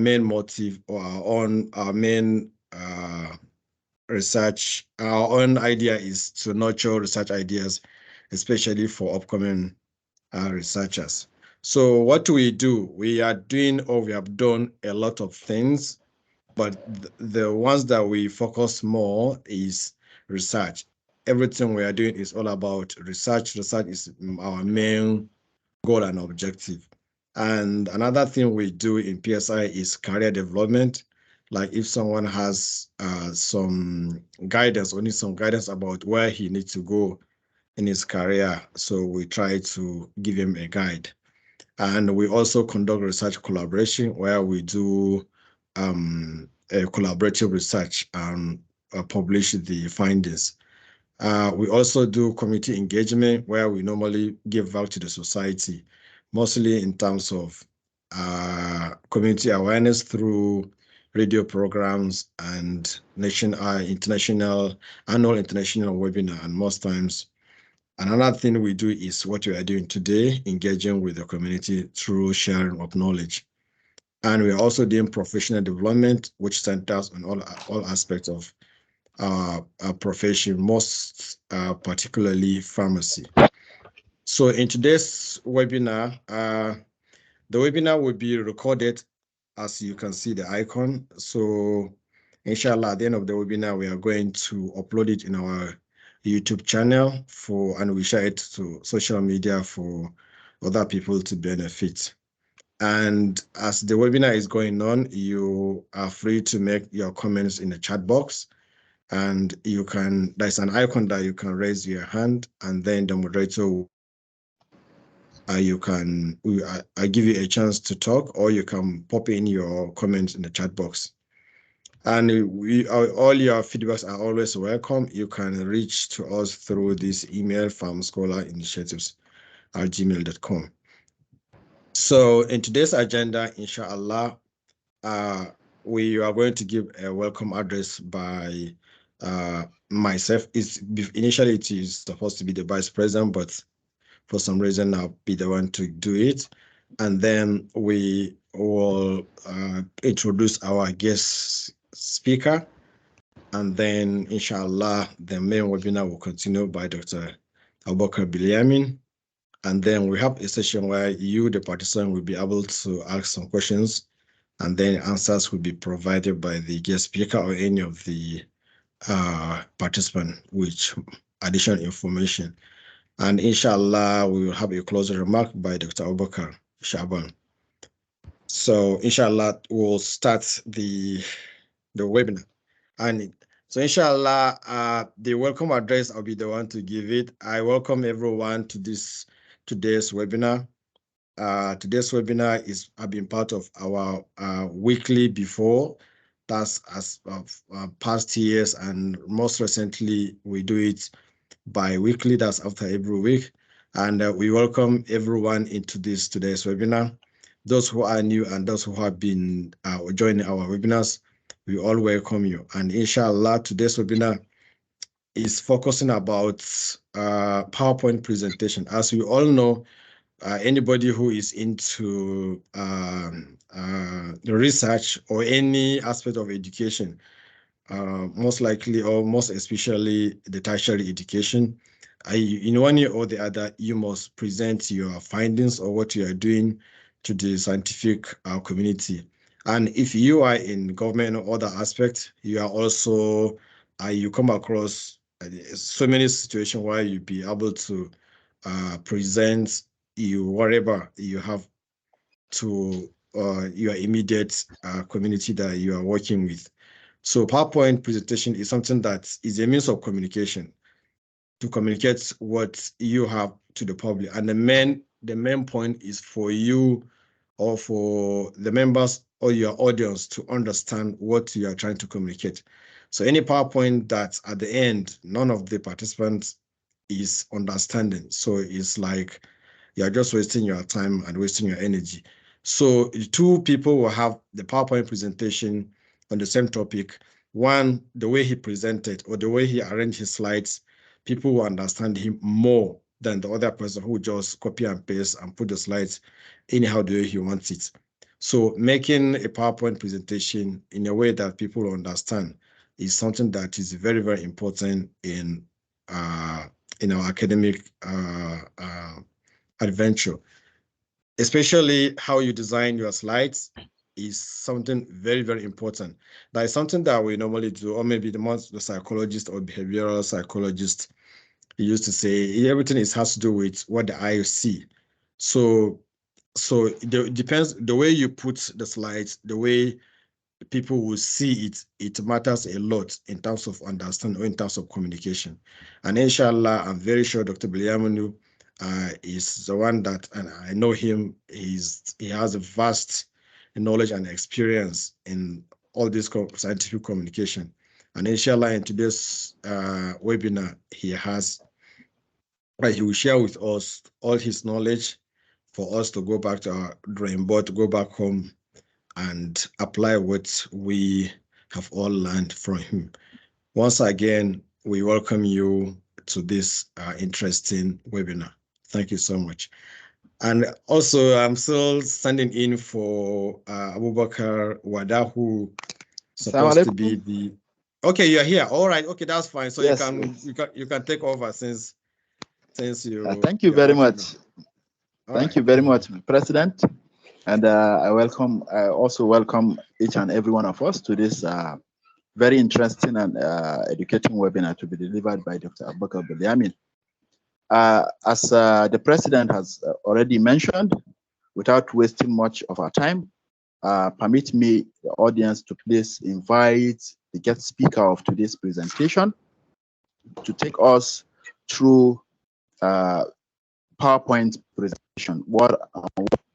main motive or our main research, our own idea is to nurture research ideas, especially for upcoming researchers. So what we do, we are doing, or we have done a lot of things, but the ones that we focus more is research. Everything we are doing is all about research. Research is our main goal and objective. And another thing we do in PSI is career development. Like if someone has some guidance or needs some guidance about where he needs to go in his career, so we try to give him a guide. And we also conduct research collaboration where we do a collaborative research and publish the findings. We also do community engagement where we normally give back to the society, mostly in terms of community awareness through radio programs and annual international webinar. And most times, another thing we do is what we are doing today, engaging with the community through sharing of knowledge. And we're also doing professional development, which centers on all aspects of our profession, most particularly pharmacy. So in today's webinar, the webinar will be recorded, as you can see the icon. So inshallah, at the end of the webinar, we are going to upload it in our YouTube channel and we share it to social media for other people to benefit. And as the webinar is going on, you are free to make your comments in the chat box. And there's an icon that you can raise your hand, and then the moderator, I give you a chance to talk, or you can pop in your comments in the chat box. And all your feedbacks are always welcome. You can reach to us through this email, farmscholarinitiatives@gmail.com. So in today's agenda, inshallah, we are going to give a welcome address by myself. Initially it is supposed to be the vice president, but for some reason I'll be the one to do it. And then we will introduce our guest speaker. And then inshallah, the main webinar will continue by Dr. Abubakar Bilyaminu. And then we have a session where you, the participant, will be able to ask some questions, and then answers will be provided by the guest speaker or any of the participant with additional information. And inshallah, we will have a closing remark by Dr. Abubakar Shaban. So inshallah, we'll start the webinar. And so inshallah, the welcome address, I'll be the one to give it. I welcome everyone to today's webinar. Today's webinar have been part of our weekly before. That's as of past years, and most recently we do it bi-weekly. That's after every week. And we welcome everyone into today's webinar. Those who are new and those who have been joining our webinars, we all welcome you. And inshallah, today's webinar is focusing about PowerPoint presentation. As we all know, anybody who is into research or any aspect of education, most likely or most especially the tertiary education, in one way or the other, you must present your findings or what you are doing to the scientific community. And if you are in government or other aspects, you are also, you come across so many situations where you'll be able to present whatever you have to your immediate community that you are working with. So PowerPoint presentation is something that is a means of communication to communicate what you have to the public. And the main point is for you or for the members or your audience to understand what you are trying to communicate. So any PowerPoint that at the end, none of the participants is understanding. So it's like you're just wasting your time and wasting your energy. So two people will have the PowerPoint presentation on the same topic. One, the way he presented or the way he arranged his slides, people will understand him more than the other person who just copy and paste and put the slides anyhow the way he wants it. So making a PowerPoint presentation in a way that people understand is something that is very, very important in our academic adventure. Especially how you design your slides is something very, very important. That is something that we normally do, or maybe the psychologist or behavioral psychologist used to say, everything has to do with what the eye see. So it depends the way you put the slides, the way people will see it. It matters a lot in terms of understanding or in terms of communication. And inshallah, I'm very sure Dr. Bilyaminu is the one that, and I know him, he has a vast knowledge and experience in all this scientific communication. And inshallah, in today's webinar, he will share with us all his knowledge for us to go back to our drawing board, to go back home and apply what we have all learned from him. Once again, we welcome you to this interesting webinar. Thank you so much. And also, I'm still standing in for Abubakar Wada, who supposed to be the. Okay, you're here. All right. Okay, that's fine. So yes, you can take over since you. Thank you very much. Thank you very much, President. And I also welcome each and every one of us to this very interesting and educating webinar to be delivered by Dr. Abubakar Bilyaminu. As the President has already mentioned, without wasting much of our time, permit me, the audience, to please invite the guest speaker of today's presentation to take us through PowerPoint presentation, what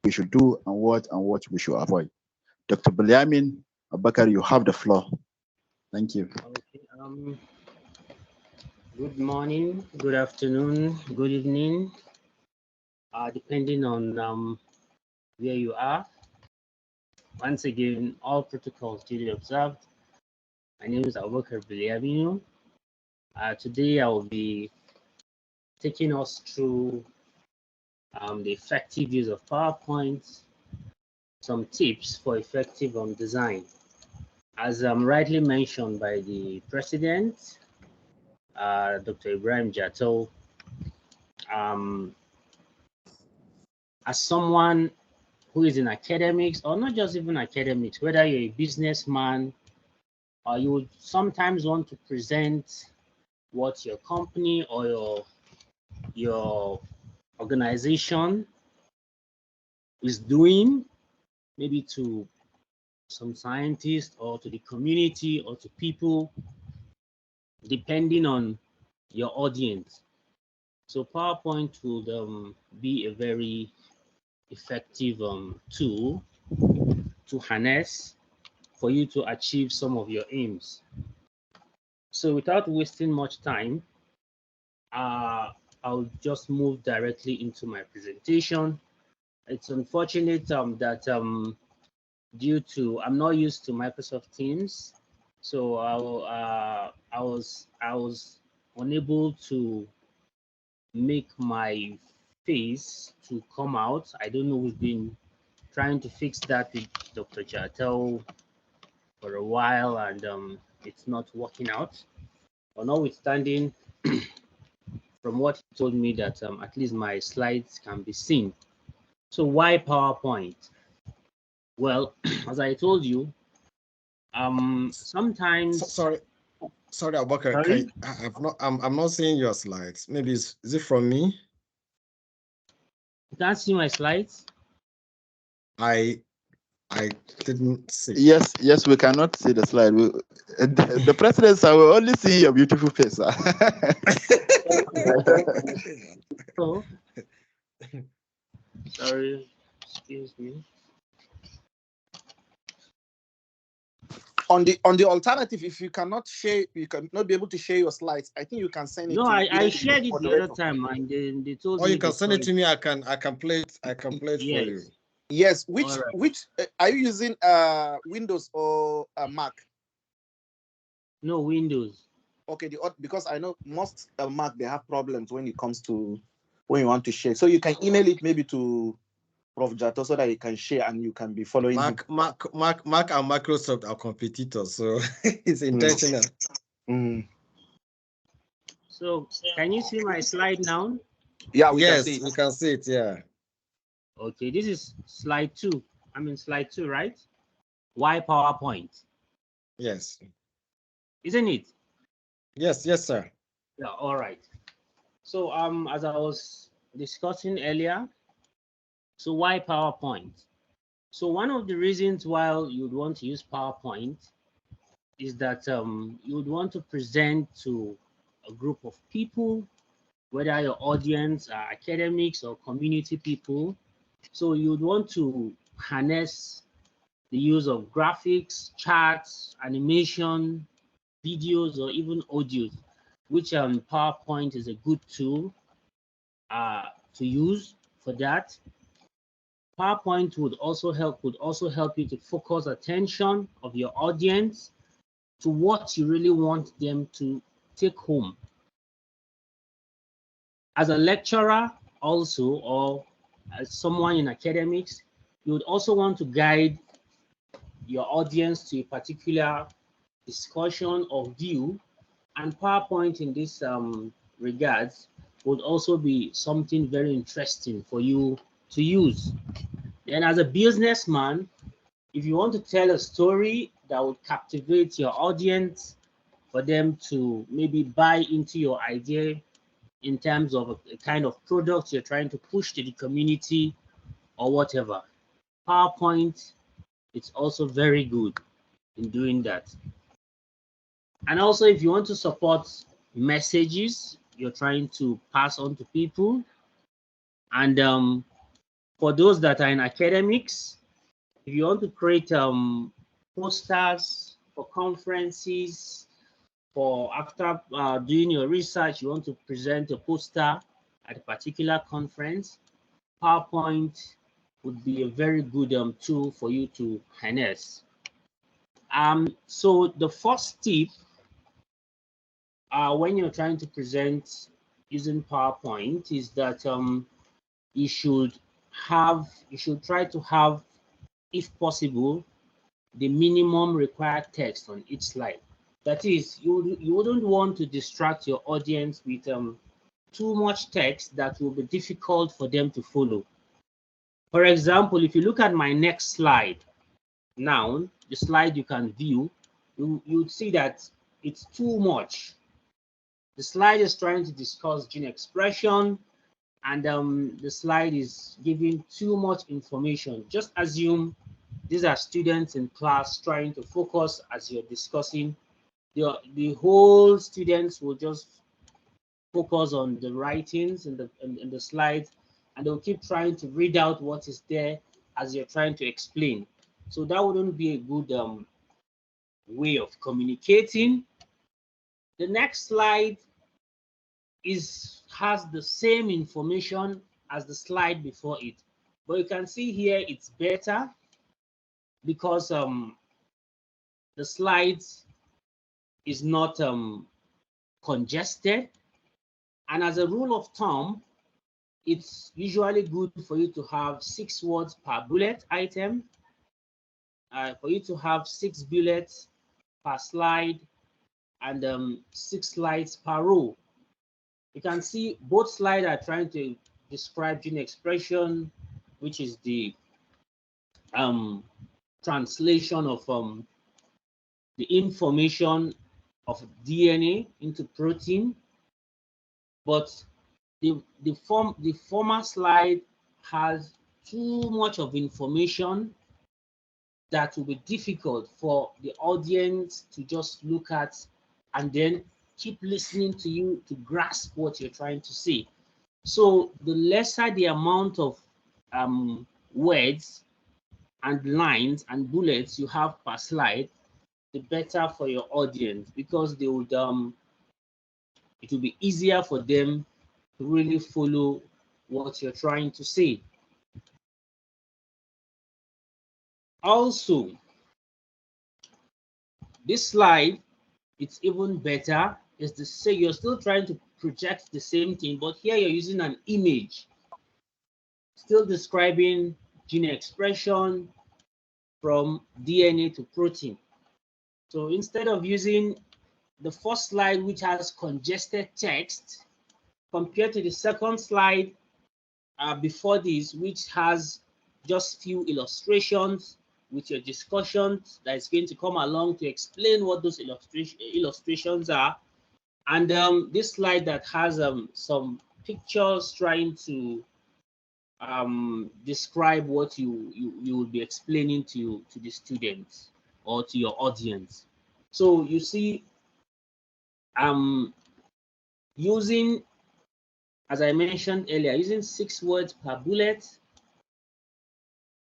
we should do and what we should avoid. Dr. Bilyaminu Abubakar, you have the floor. Thank you. Okay, good morning, good afternoon, good evening, depending on where you are. Once again, all protocols duly observed. My name is Abubakar Bilyaminu. Today I will be taking us through the effective use of PowerPoint, some tips for effective design. As rightly mentioned by the President, Dr. Ibrahim Jato, as someone who is in academics, or not just even academics, whether you're a businessman, or you would sometimes want to present what your company or your organization is doing, maybe to some scientists or to the community or to people, depending on your audience. So PowerPoint will be a very effective tool to harness for you to achieve some of your aims. So without wasting much time, I'll just move directly into my presentation. It's unfortunate that due to I'm not used to Microsoft Teams, so I was unable to make my face to come out. I don't know, we've been trying to fix that with Dr. Chatel for a while, and it's not working out. But notwithstanding, from what he told me, that at least my slides can be seen. So why PowerPoint? Well, as I told you, sometimes. Sorry, Abubakar. Sorry? I'm not seeing your slides. Maybe is it from me? You can't see my slides? I didn't see. Yes, we cannot see the slide. The President, I will only see your beautiful face. Oh, sorry, excuse me. On the alternative, if you cannot share, you cannot be able to share your slides, I think you can send it. No, I shared it the other time, and they told me. Oh, you can send it to me. I can play it. I can play it for you. Yes. Which are you using? Windows or Mac? No, Windows. Okay, because I know most Mac, they have problems when it comes to when you want to share. So you can email it maybe to Prof. Jato, so that you can share and you can be following him. Mark and Microsoft are competitors, so it's intentional. So can you see my slide now? Yeah, we yes, can see it. we can see it. Yeah. Okay, this is slide 2. I mean slide 2, right? Why PowerPoint? Yes. Isn't it? Yes, sir. Yeah, all right. So as I was discussing earlier, so why PowerPoint? So one of the reasons why you'd want to use PowerPoint is that you would want to present to a group of people, whether your audience are academics or community people. So you'd want to harness the use of graphics, charts, animation, videos, or even audios, which PowerPoint is a good tool to use for that. PowerPoint would also help you to focus attention of your audience to what you really want them to take home. As a lecturer also, or as someone in academics, you would also want to guide your audience to a particular discussion or view, and PowerPoint in this regards would also be something very interesting for you to use. Then as a businessman, if you want to tell a story that would captivate your audience for them to maybe buy into your idea in terms of a kind of product you're trying to push to the community or whatever, PowerPoint, it's also very good in doing that. And also, if you want to support messages you're trying to pass on to people, and for those that are in academics, if you want to create posters for conferences, for after doing your research, you want to present a poster at a particular conference, PowerPoint would be a very good tool for you to harness. So the first tip when you're trying to present using PowerPoint is that you should try to have, if possible, the minimum required text on each slide. That is, you wouldn't want to distract your audience with too much text that will be difficult for them to follow. For example, if you look at my next slide now, the slide you can view, you'd see that it's too much. The slide is trying to discuss gene expression, and the slide is giving too much information. Just assume these are students in class trying to focus as you're discussing. The whole students will just focus on the writings in the slides, and they'll keep trying to read out what is there as you're trying to explain. So that wouldn't be a good way of communicating. The next slide has the same information as the slide before it, but you can see here it's better because the slides is not congested, and as a rule of thumb, it's usually good for you to have 6 words per bullet item, for you to have 6 bullets per slide, and 6 slides per row. You can see both slides are trying to describe gene expression, which is the translation of the information of DNA into protein. But the former slide has too much of information that will be difficult for the audience to just look at and then keep listening to you to grasp what you're trying to say. So the lesser the amount of words and lines and bullets you have per slide, the better for your audience, because they would it will be easier for them to really follow what you're trying to say. Also, this slide, it's even better, is to say you're still trying to project the same thing, but here you're using an image, still describing gene expression, from DNA to protein. So instead of using the first slide, which has congested text, compared to the second slide before this, which has just few illustrations with your discussions that is going to come along to explain what those illustrations are, and this slide that has some pictures trying to describe what you will be explaining to the students or to your audience. So you see, using, as I mentioned earlier, using 6 words per bullet,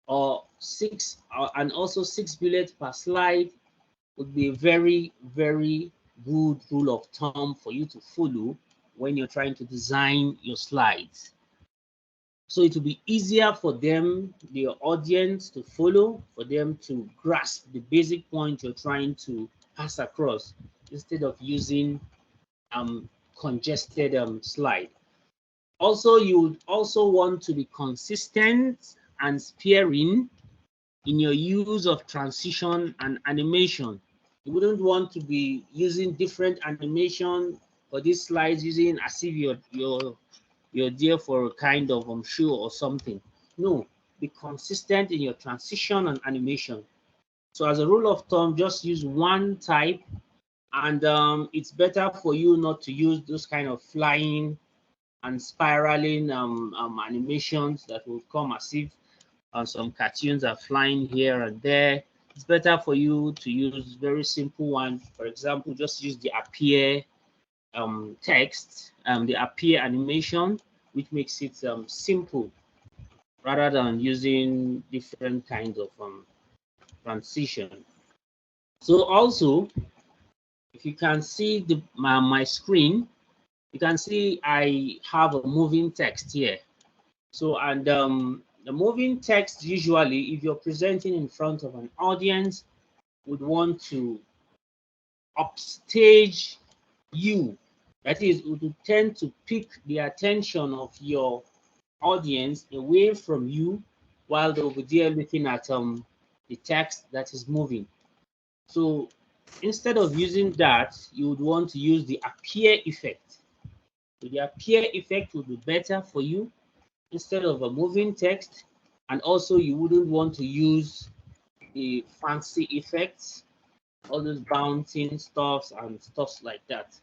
or and also 6 bullets per slide would be a very, very good rule of thumb for you to follow when you're trying to design your slides. So it will be easier for them, the audience, to follow, for them to grasp the basic point you're trying to pass across, instead of using congested slide. Also, you would also want to be consistent and sparing in your use of transition and animation. You wouldn't want to be using different animation for these slides, using as if you're there for a kind of show or something. No, be consistent in your transition and animation. So as a rule of thumb, just use one type, and it's better for you not to use those kind of flying and spiraling animations that will come as if some cartoons are flying here and there. It's better for you to use very simple one. For example, just use the appear text, the appear animation, which makes it simple, rather than using different kinds of transition. So also, if you can see my screen, you can see I have a moving text here. So, and the moving text, usually, if you're presenting in front of an audience, would want to upstage you. That is, would tend to pick the attention of your audience away from you while they're over there looking at the text that is moving. So instead of using that, you would want to use the appear effect. So the appear effect would be better for you instead of a moving text, and also you wouldn't want to use the fancy effects, all those bouncing stuffs and stuffs like that.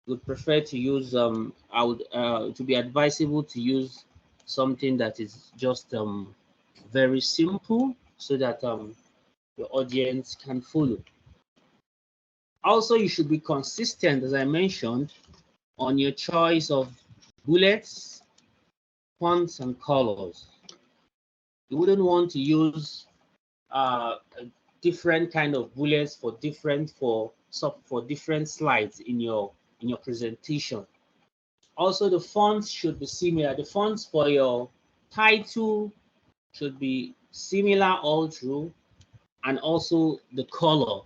Would prefer to use I would to be advisable to use something that is just very simple, so that your audience can follow. Also, you should be consistent, as I mentioned, on your choice of bullets, fonts, and colors. You wouldn't want to use a different kind of bullets for different slides in your presentation. Also, the fonts should be similar. The fonts for your title should be similar all through, and also the color.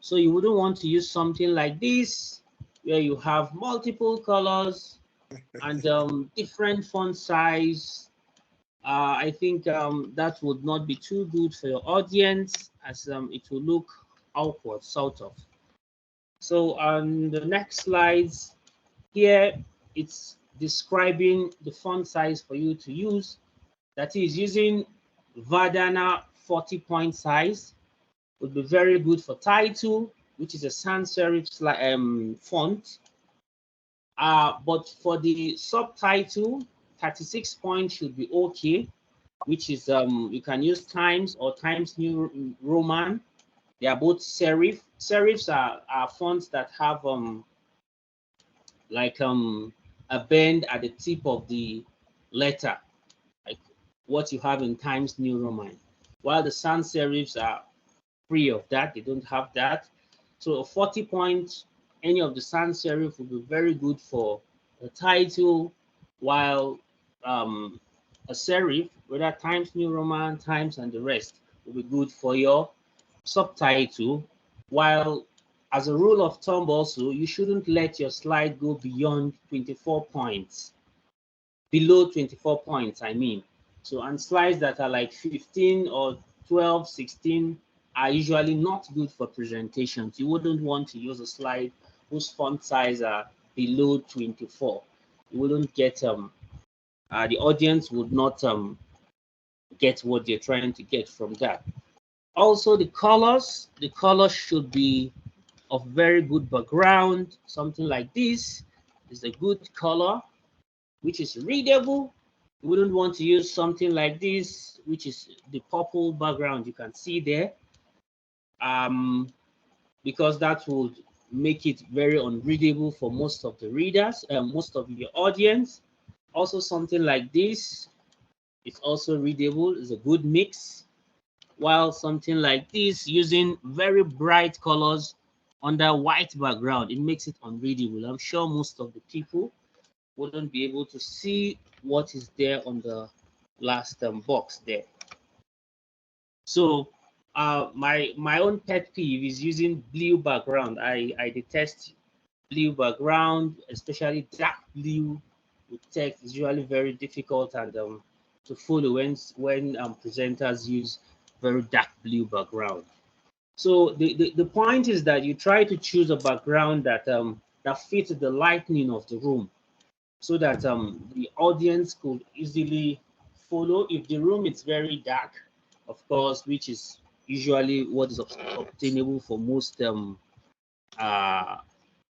So you wouldn't want to use something like this, where you have multiple colors and different font size. I think that would not be too good for your audience, as it will look awkward, sort of. So on the next slides, here it's describing the font size for you to use. That is, using Verdana 40-point size would be very good for title, which is a sans serif font. But for the subtitle, 36 points should be okay, which is you can use Times or Times New Roman. They are both serif. Serifs are fonts that have like a bend at the tip of the letter, like what you have in Times New Roman, while the sans serifs are free of that. They don't have that. So a 40 point, any of the sans serif would be very good for the title, while a serif, whether Times New Roman, Times, and the rest, will be good for your subtitle. While, as a rule of thumb also, you shouldn't let your slide go beyond 24 points. Below 24 points, I mean. So, and slides that are like 15 or 12, 16 are usually not good for presentations. You wouldn't want to use a slide whose font size are below 24. You wouldn't get the audience would not get what they're trying to get from that. Also, the colors should be of very good background. Something like this is a good color, which is readable. You wouldn't want to use something like this, which is the purple background you can see there, because that would make it very unreadable for most of the readers, most of your audience. Also, something like this, it's also readable, is a good mix. While something like this, using very bright colors under white background, it makes it unreadable. I'm sure most of the people wouldn't be able to see what is there on the last box there. So my own pet peeve is using blue background. I detest blue background, especially dark blue with text is usually very difficult and to follow when presenters use very dark blue background. So the point is that you try to choose a background that that fits the lighting of the room, so that the audience could easily follow. If the room is very dark, of course, which is usually what is obtainable for most uh,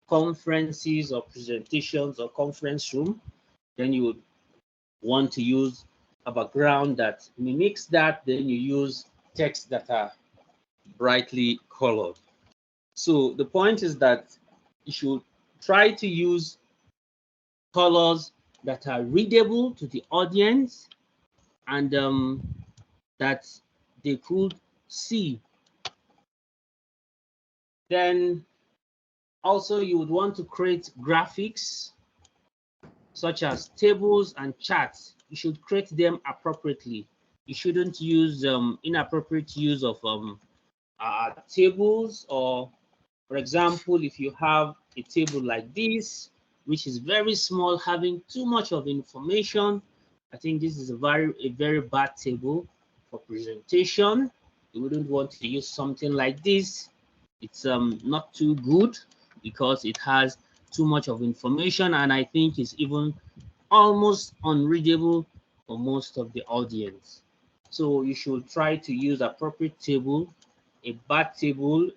conferences or presentations or conference room, then you would want to use a background that mimics that. Then you use text that are brightly colored. So the point is that you should try to use colors that are readable to the audience and that they could see. Then also you would want to create graphics such as tables and charts. You should create them appropriately. You shouldn't use inappropriate use of tables, or for example, if you have a table like this, which is very small, having too much of information, I think this is a very bad table for presentation. You wouldn't want to use something like this. It's not too good because it has too much of information, and I think it's even almost unreadable for most of the audience. So you should try to use appropriate table. A bad table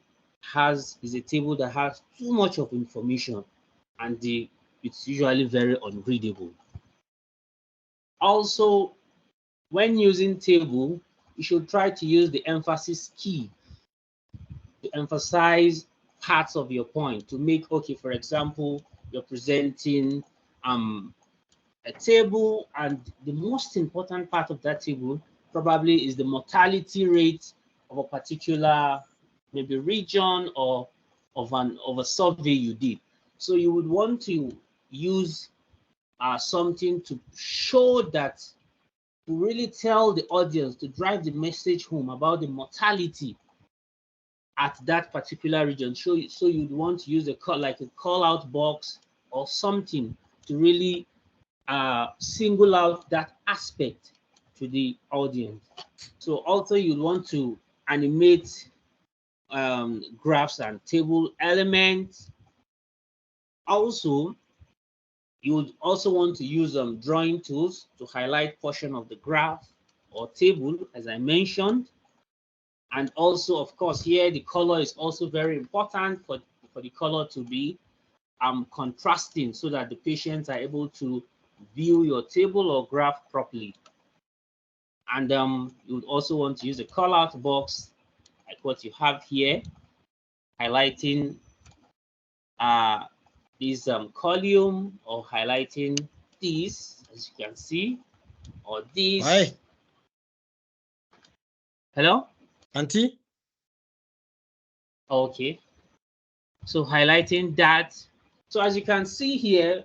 is a table that has too much of information, and it's usually very unreadable. Also, when using table, you should try to use the emphasis key to emphasize parts of your point, to make, okay, for example, you're presenting a table, and the most important part of that table probably is the mortality rate of a particular maybe region or of a survey you did. So you would want to use something to show that, to really tell the audience, to drive the message home about the mortality at that particular region. So you'd want to use a call out box or something to really single out that aspect to the audience. So also you'd want to animate graphs and table elements. Also, you would also want to use drawing tools to highlight portion of the graph or table, as I mentioned. And also, of course, here the color is also very important for the color to be contrasting, so that the patients are able to view your table or graph properly. And you would also want to use a call out box like what you have here, highlighting this column, or highlighting this, as you can see, or this. Hi. Hello? Auntie? Okay. So highlighting that. So as you can see here,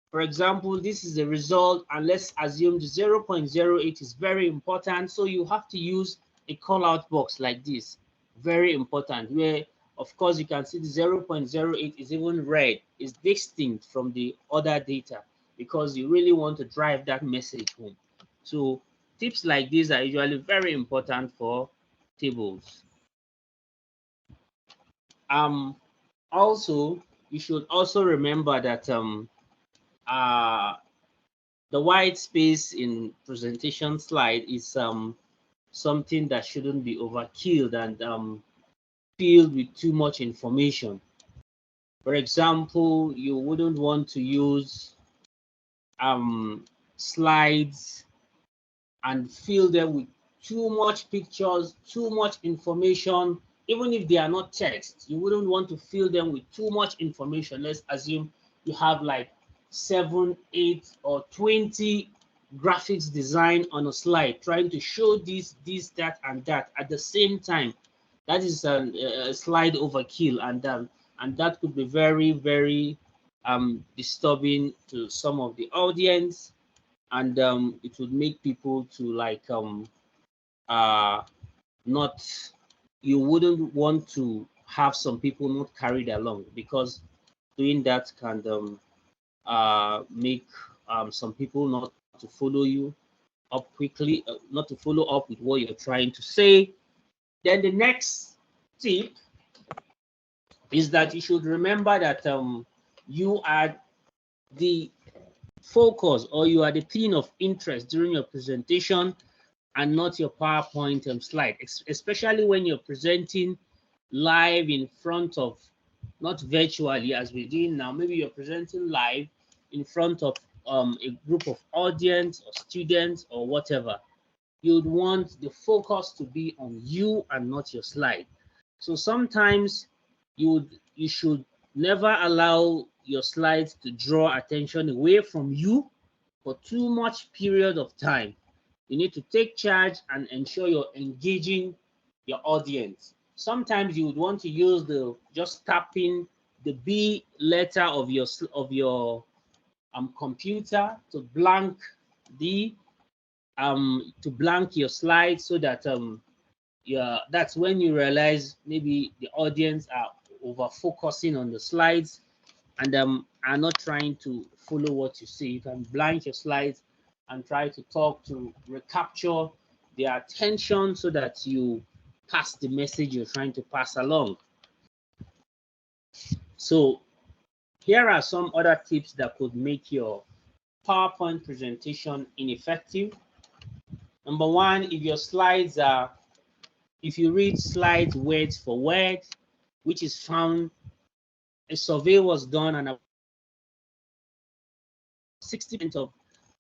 for example, this is the result, and let's assume the 0.08 is very important. So you have to use a call out box like this, very important, where of course you can see the 0.08 is even red, is distinct from the other data, because you really want to drive that message home. So tips like these are usually very important for tables. Also, you should also remember that the white space in presentation slide is something that shouldn't be overkilled and filled with too much information. For example, you wouldn't want to use slides and fill them with too much pictures, too much information. Even if they are not text, you wouldn't want to fill them with too much information. Let's assume you have like 7, 8, or 20 graphics design on a slide, trying to show this, that, and that at the same time. That is a slide overkill, and that could be very, very disturbing to some of the audience, and it would make people to like not, you wouldn't want to have some people not carried along, because doing that can make some people not to follow you up quickly, not to follow up with what you're trying to say. Then the next tip is that you should remember that you are the focus, or you are the thing of interest during your presentation, and not your PowerPoint slide, especially when you're presenting live in front of, not virtually as we're doing now. Maybe you're presenting live in front of a group of audience or students or whatever. You'd want the focus to be on you and not your slide. So sometimes you should never allow your slides to draw attention away from you for too much period of time. You need to take charge and ensure you're engaging your audience. Sometimes you would want to use the just tapping the B letter of your computer to blank the your slide, so that that's when you realize maybe the audience are over focusing on the slides and are not trying to follow what you say. You can blank your slides and try to talk to recapture their attention so that you pass the message you're trying to pass along. So here are some other tips that could make your PowerPoint presentation ineffective. Number one, if your slides are, if you read slides word for word, which is found, a survey was done and 60%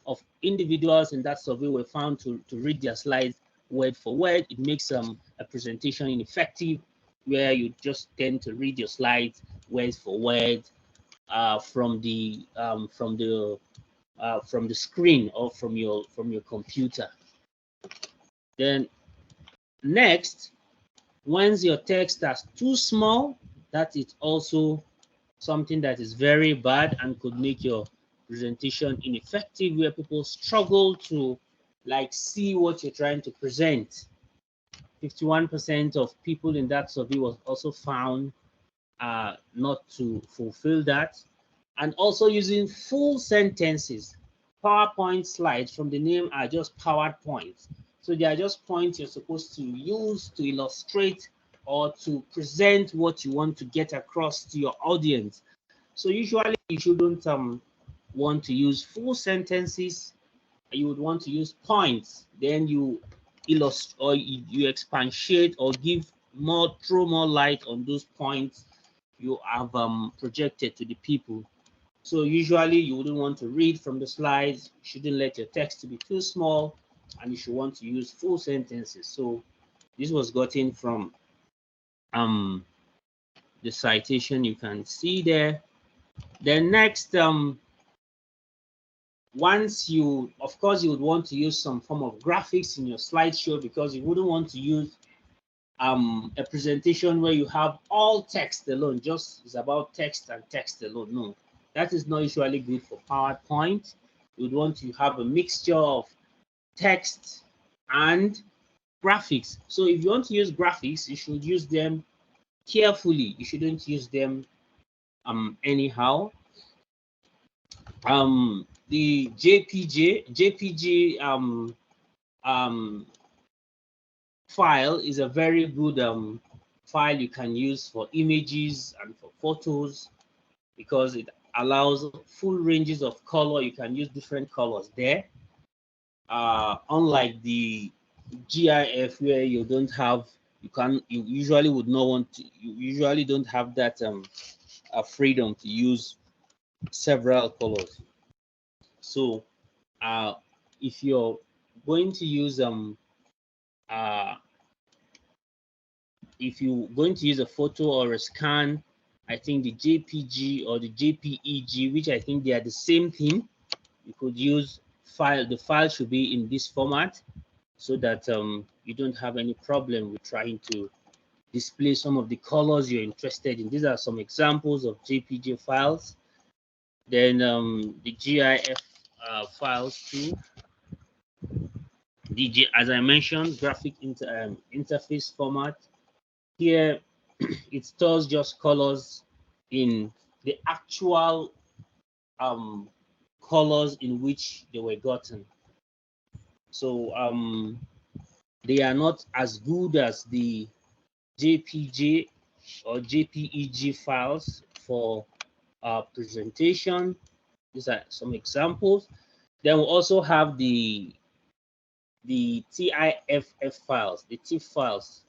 of individuals in that survey were found to read their slides word for word. It makes a presentation ineffective, where you just tend to read your slides word for word from the screen or from your computer. Then next, once your text is too small, that is also something that is very bad and could make your presentation ineffective, where people struggle to like see what you're trying to present. 51% of people in that survey was also found not to fulfill that. And also using full sentences. PowerPoint slides from the name are just PowerPoints. So they are just points you're supposed to use to illustrate or to present what you want to get across to your audience. So usually you shouldn't want to use full sentences. You would want to use points. Then you illustrate, or you expatiate or throw more light on those points you have projected to the people. So usually you wouldn't want to read from the slides. You shouldn't let your text to be too small, and you should want to use full sentences. So this was gotten from the citation you can see there. Then next, once you, of course, you would want to use some form of graphics in your slideshow, because you wouldn't want to use a presentation where you have all text alone, just it's about text and text alone. No, that is not usually good for PowerPoint. You would want to have a mixture of text and graphics. So if you want to use graphics, you should use them carefully. You shouldn't use them anyhow. the JPG file is a very good file you can use for images and for photos, because it allows full ranges of color. You can use different colors there. Unlike the GIF, where you don't have, you usually would not want to, you usually don't have that freedom to use several colors. So if you're going to use a photo or a scan, I think the JPG or the JPEG, which I think they are the same thing, you could use the file should be in this format, so that you don't have any problem with trying to display some of the colors you're interested in. These are some examples of JPG files. Then the GIF files too. As I mentioned, graphic interface format. Here, it stores just colors in the actual colors in which they were gotten. So they are not as good as the JPG or JPEG files for presentation. These are some examples. Then we also have the TIFF files, the TIFF files.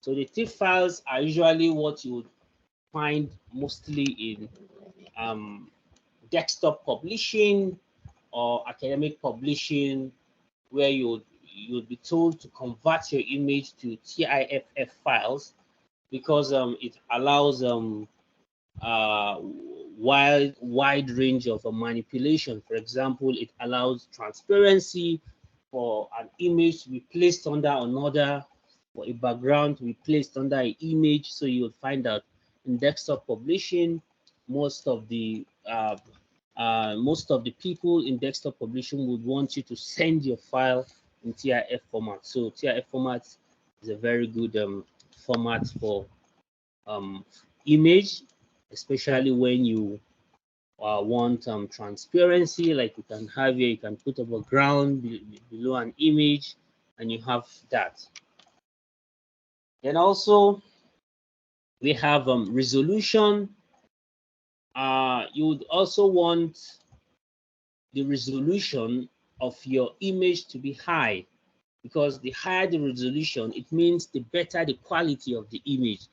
So the TIFF files are usually what you would find mostly in desktop publishing or academic publishing, where you'd be told to convert your image to TIFF files, because it allows wide range of manipulation. For example, it allows transparency for an image to be placed under another, for a background to be placed under an image. So you'll find that in desktop publishing, most of the people in desktop publishing would want you to send your file in TIFF format. So TIFF format is a very good format for image, especially when you want transparency, like you can have here, you can put a background below an image, and you have that. And also, we have resolution. You would also want the resolution of your image to be high, because the higher the resolution, it means the better the quality of the image.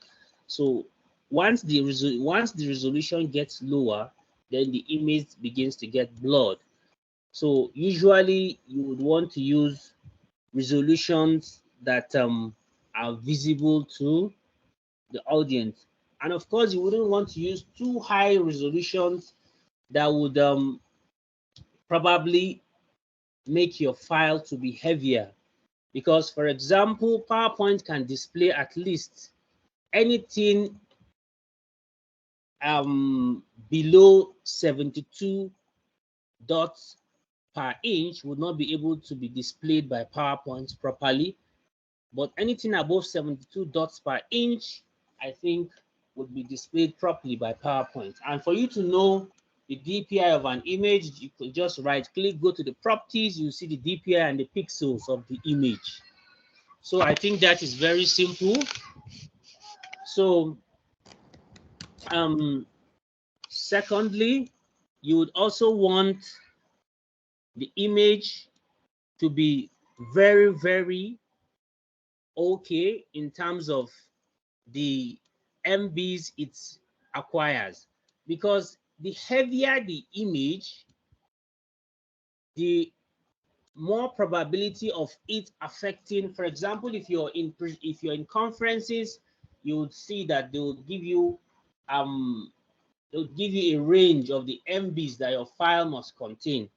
So once the resolution gets lower, then the image begins to get blurred. So usually you would want to use resolutions that are visible to the audience. And of course, you wouldn't want to use too high resolutions that would probably make your file to be heavier. Because, for example, PowerPoint can display at least anything below 72 dots per inch would not be able to be displayed by PowerPoint properly. But anything above 72 dots per inch, I think, would be displayed properly by PowerPoint. And for you to know the DPI of an image, you could just right-click, go to the properties, you see the DPI and the pixels of the image. So I think that is very simple. So secondly, you would also want the image to be very, very okay in terms of the MBs it acquires, because the heavier the image, the more probability of it affecting. For example, if you're in conferences, you would see that they will give you a range of the MBs that your file must contain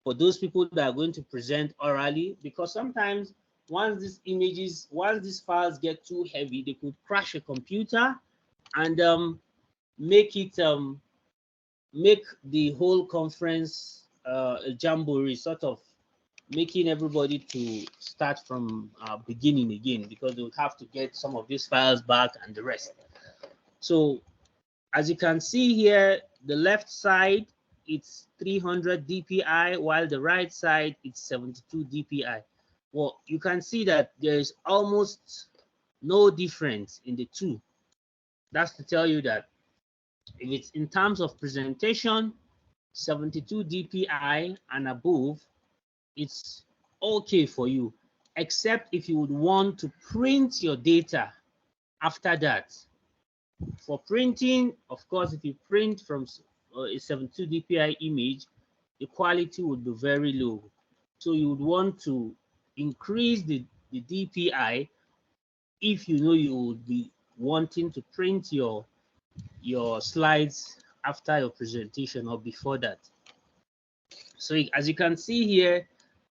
for those people that are going to present orally, because sometimes once these files get too heavy, they could crash a computer and make the whole conference a jamboree, sort of making everybody to start from beginning again, because they would have to get some of these files back and the rest. So as you can see here, the left side it's 300 dpi, while the right side it's 72 dpi. Well, you can see that there is almost no difference in the two. That's to tell you that if it's in terms of presentation, 72 dpi and above, it's okay for you, except if you would want to print your data after that. For printing, of course, if you print from a 72 dpi image, the quality would be very low. So you would want to increase the dpi if you know you would be wanting to print your slides after your presentation or before that. So as you can see here,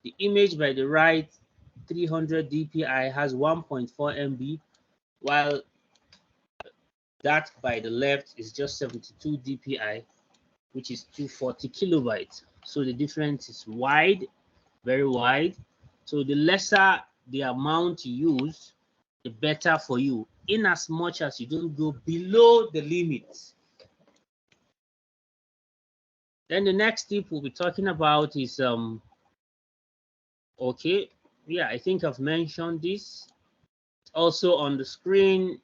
the image by the right, 300 dpi, has 1.4 MB, while that by the left is just 72 dpi, which is 240 kilobytes. So the difference is wide, very wide. So the lesser the amount you use, the better for you, in as much as you don't go below the limit. Then the next tip we'll be talking about is okay, yeah, I think I've mentioned this. Also on the screen,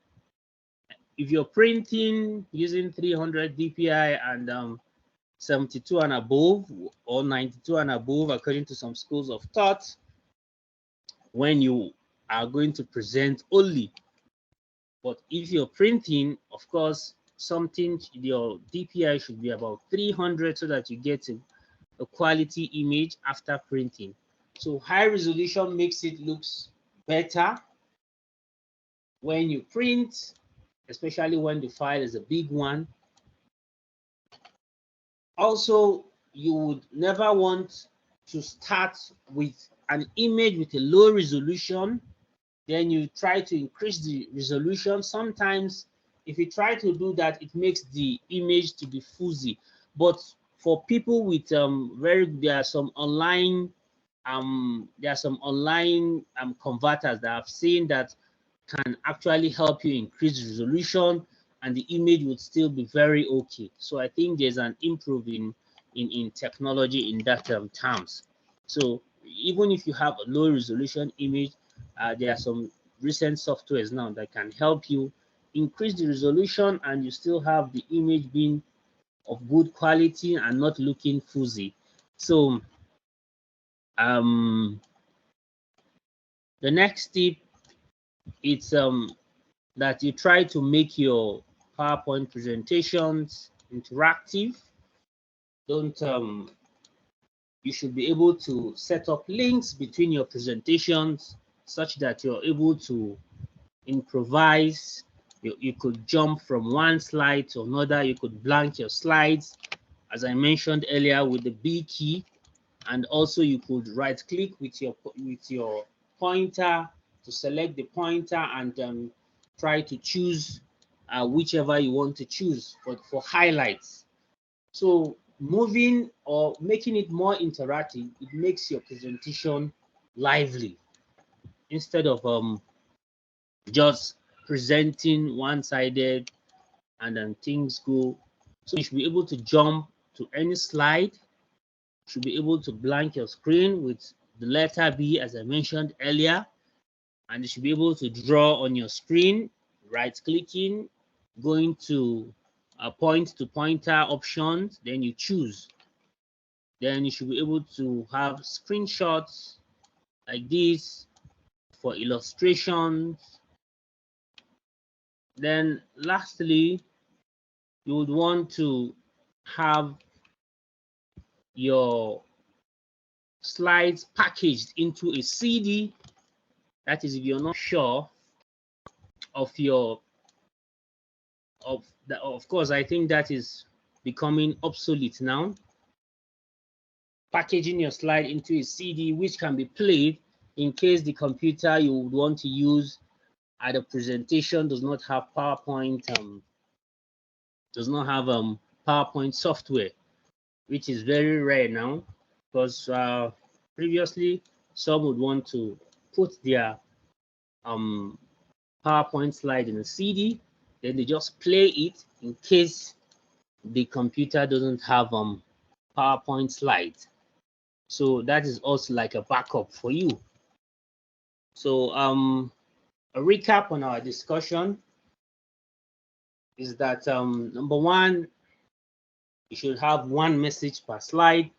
if you're printing using 300 dpi and 72 and above, or 92 and above, according to some schools of thought, when you are going to present only. But if you're printing, of course, your DPI should be about 300 so that you get a quality image after printing. So high resolution makes it looks better when you print, especially when the file is a big one. Also, you would never want to start with an image with a low resolution, then you try to increase the resolution. Sometimes if you try to do that, it makes the image to be fuzzy. But for people with there are some online converters that I've seen that can actually help you increase resolution, and the image would still be very okay. So I think there's an improvement in technology in that terms. So even if you have a low resolution image, there are some recent softwares now that can help you increase the resolution and you still have the image being of good quality and not looking fuzzy. So the next tip, it's that you try to make your PowerPoint presentations interactive. Don't you should be able to set up links between your presentations such that you're able to improvise. You could jump from one slide to another. You could blank your slides, as I mentioned earlier, with the B key, and also you could right click with your pointer to select the pointer and try to choose whichever you want to choose for highlights. So moving or making it more interactive, it makes your presentation lively instead of just presenting one-sided and then things go. So you should be able to jump to any slide. You should be able to blank your screen with the letter B, as I mentioned earlier, and you should be able to draw on your screen, right-clicking, going to point-to-pointer options, then you choose. Then you should be able to have screenshots like this for illustrations. Then lastly, you would want to have your slides packaged into a CD. That is, if you're not sure of of course, I think that is becoming obsolete now. Packaging your slide into a CD which can be played in case the computer you would want to use at a presentation does not have PowerPoint, PowerPoint software, which is very rare now, because previously some would want to put their PowerPoint slide in a CD, then they just play it in case the computer doesn't have PowerPoint slides. So that is also like a backup for you. So a recap on our discussion is that number one, you should have one message per slide.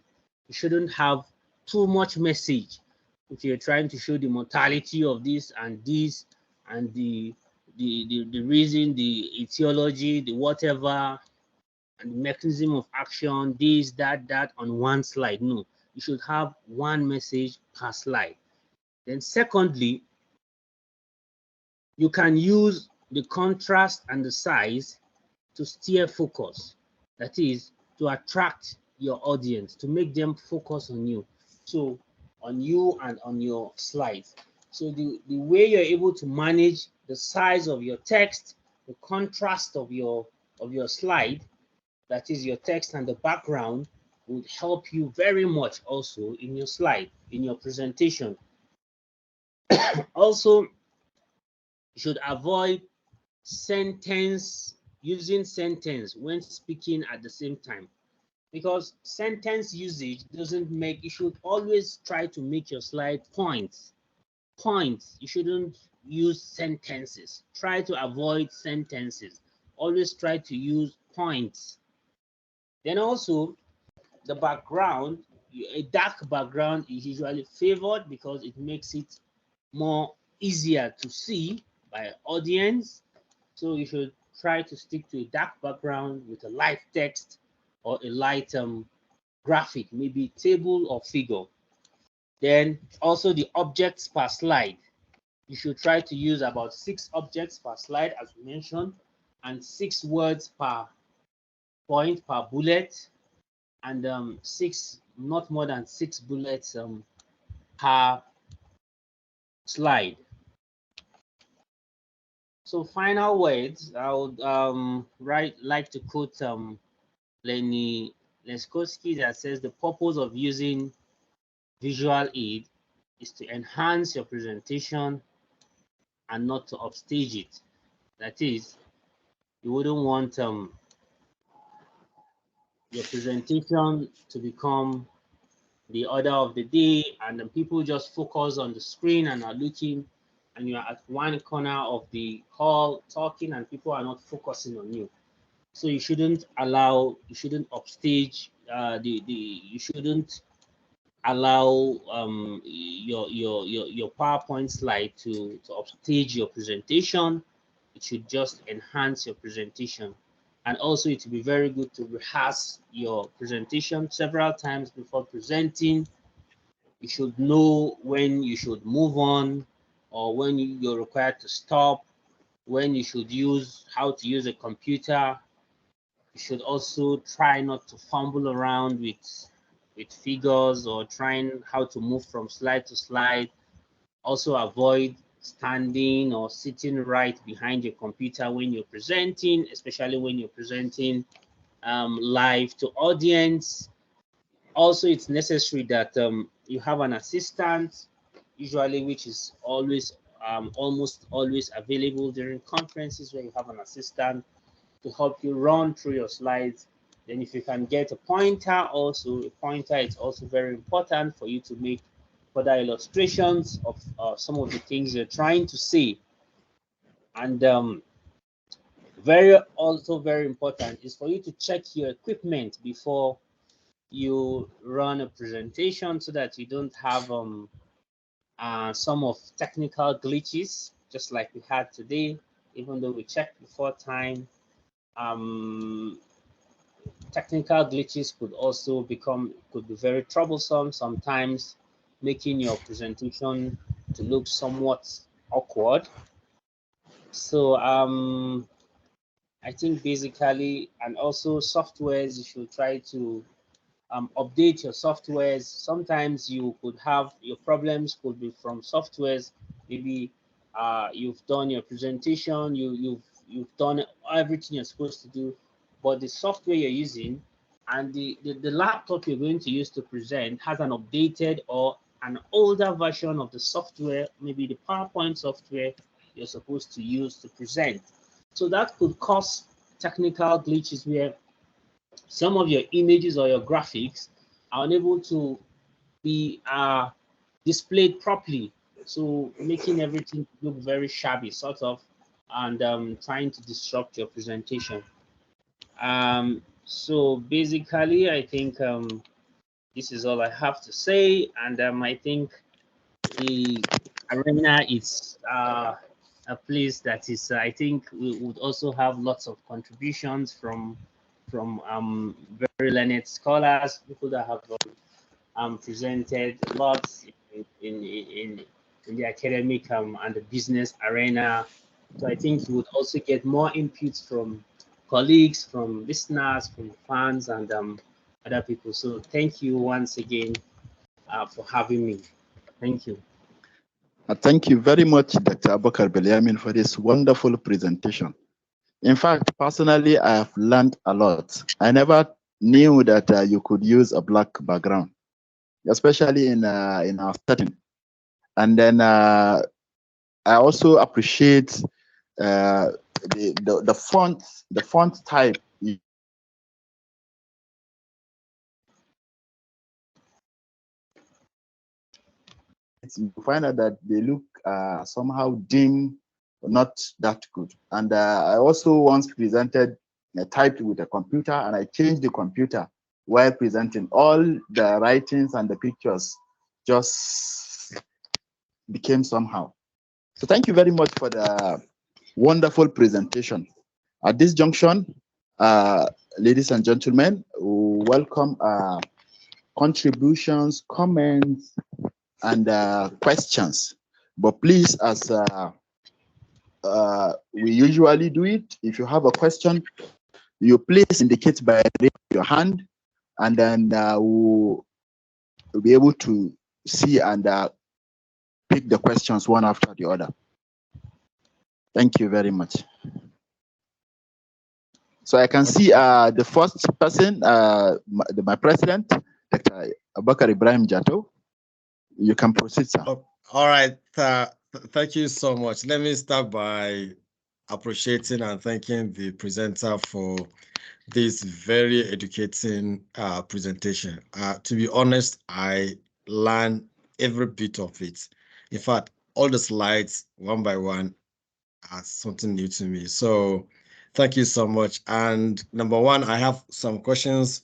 You shouldn't have too much message. If you're trying to show the mortality of this and this and the reason, the etiology, the whatever, and the mechanism of action, this, that on one slide. No, you should have one message per slide. Then secondly, you can use the contrast and the size to steer focus. That is, to attract your audience, to make them focus on you. So on you and on your slides. So the way you're able to manage the size of your text, the contrast of your slide, that is your text and the background, would help you very much also in your slide, in your presentation. Also, you should avoid using sentence when speaking at the same time, because sentence usage doesn't make, you should always try to make your slide points. You shouldn't use sentences. Try to avoid sentences. Always try to use points. Then also, the background, a dark background is usually favored because it makes it more easier to see by audience. So you should try to stick to a dark background with a light text or a light graphic, maybe table or figure. Then also the objects per slide. You should try to use about 6 objects per slide, as we mentioned, and 6 words per point, per bullet, and not more than 6 bullets per slide. So final words, I would like to quote Lenny Leskowski, that says the purpose of using visual aid is to enhance your presentation and not to upstage it. That is, you wouldn't want your presentation to become the order of the day, and then people just focus on the screen and are looking, and you're at one corner of the hall talking and people are not focusing on you. So you shouldn't upstage you shouldn't allow your PowerPoint slide to upstage your presentation. It should just enhance your presentation. And also, it would be very good to rehearse your presentation several times before presenting. You should know when you should move on, or when you're required to stop, when you should how to use a computer. You should also try not to fumble around with figures or trying how to move from slide to slide. Also avoid standing or sitting right behind your computer when you're presenting, especially when you're presenting live to audience. Also, it's necessary that you have an assistant, usually, which is always almost always available during conferences, where you have an assistant to help you run through your slides. Then if you can get a pointer, also a pointer is also very important for you to make further illustrations of some of the things you're trying to say. And very important is for you to check your equipment before you run a presentation, so that you don't have some of technical glitches, just like we had today. Even though we checked before time, technical glitches could be very troublesome, sometimes making your presentation to look somewhat awkward. So I think basically, and also softwares, you should try to update your softwares. Sometimes you could have your problems could be from softwares. Maybe you've done your presentation, you've done everything you're supposed to do, but the software you're using and the laptop you're going to use to present has an updated or an older version of the software, maybe the PowerPoint software you're supposed to use to present. So that could cause technical glitches where some of your images or your graphics are unable to be displayed properly. So making everything look very shabby, sort of, and trying to disrupt your presentation. So basically, I think this is all I have to say, and I think the arena is a place that is, I think, we would also have lots of contributions from very learned scholars, people that have presented lots in the academic and the business arena. So I think you would also get more inputs from colleagues, from listeners, from fans, and other people. So thank you once again for having me. Thank you. Thank you very much, Dr. Abubakar Bilyaminu, for this wonderful presentation. In fact, personally, I have learned a lot. I never knew that you could use a black background, especially in our setting. And then I also appreciate the font type. You find out that they look somehow dim, not that good. And I also once presented, typed with a computer, and I changed the computer while presenting. All the writings and the pictures just became somehow. So thank you very much for the wonderful presentation. At this junction, ladies and gentlemen, welcome contributions, comments, and questions. But please, as we usually do it, if you have a question, you please indicate by raising your hand, and then we'll be able to see and pick the questions one after the other. Thank you very much. So I can see the first person, my president, Dr. Abubakar Ibrahim Jato. You can proceed, sir. Oh, all right. Thank you so much. Let me start by appreciating and thanking the presenter for this very educating presentation. To be honest, I learned every bit of it. In fact, all the slides, one by one, are something new to me. So thank you so much. And number one, I have some questions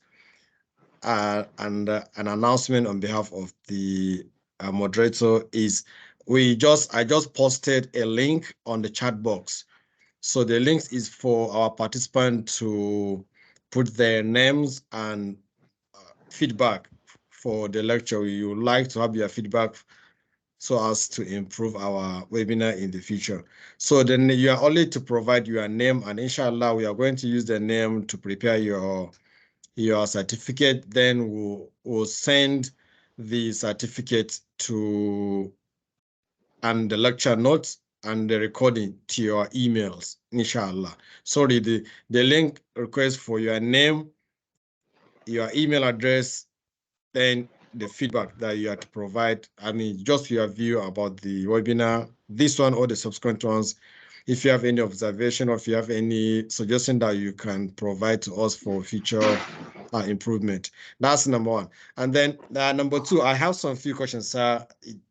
and an announcement on behalf of the moderator is I just posted a link on the chat box. So the link is for our participant to put their names and feedback for the lecture. We would like to have your feedback so as to improve our webinar in the future. So then you are only to provide your name, and inshallah, we are going to use the name to prepare your certificate. Then we'll send the certificate to and the lecture notes and the recording to your emails, inshallah. Sorry, the link request for your name, your email address, then the feedback that you have to provide. I mean, just your view about the webinar, this one or the subsequent ones. If you have any observation or if you have any suggestion that you can provide to us for future improvement. That's number one. And then number two, I have some few questions, sir.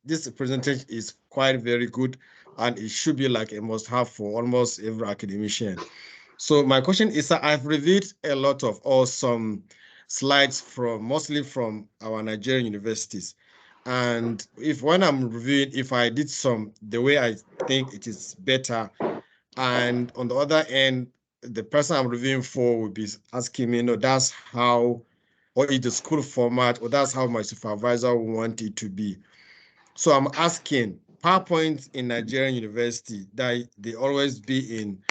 This presentation is quite very good and it should be like a must-have for almost every academician. So my question is, sir, I've reviewed a lot of some slides mostly from our Nigerian universities. And when I'm reviewing, if I did the way I think it is better, and on the other end, the person I'm reviewing for will be asking me, no, that's how, or it's the school format, or that's how my supervisor want it to be. So I'm asking, PowerPoint in Nigerian university, that they always be in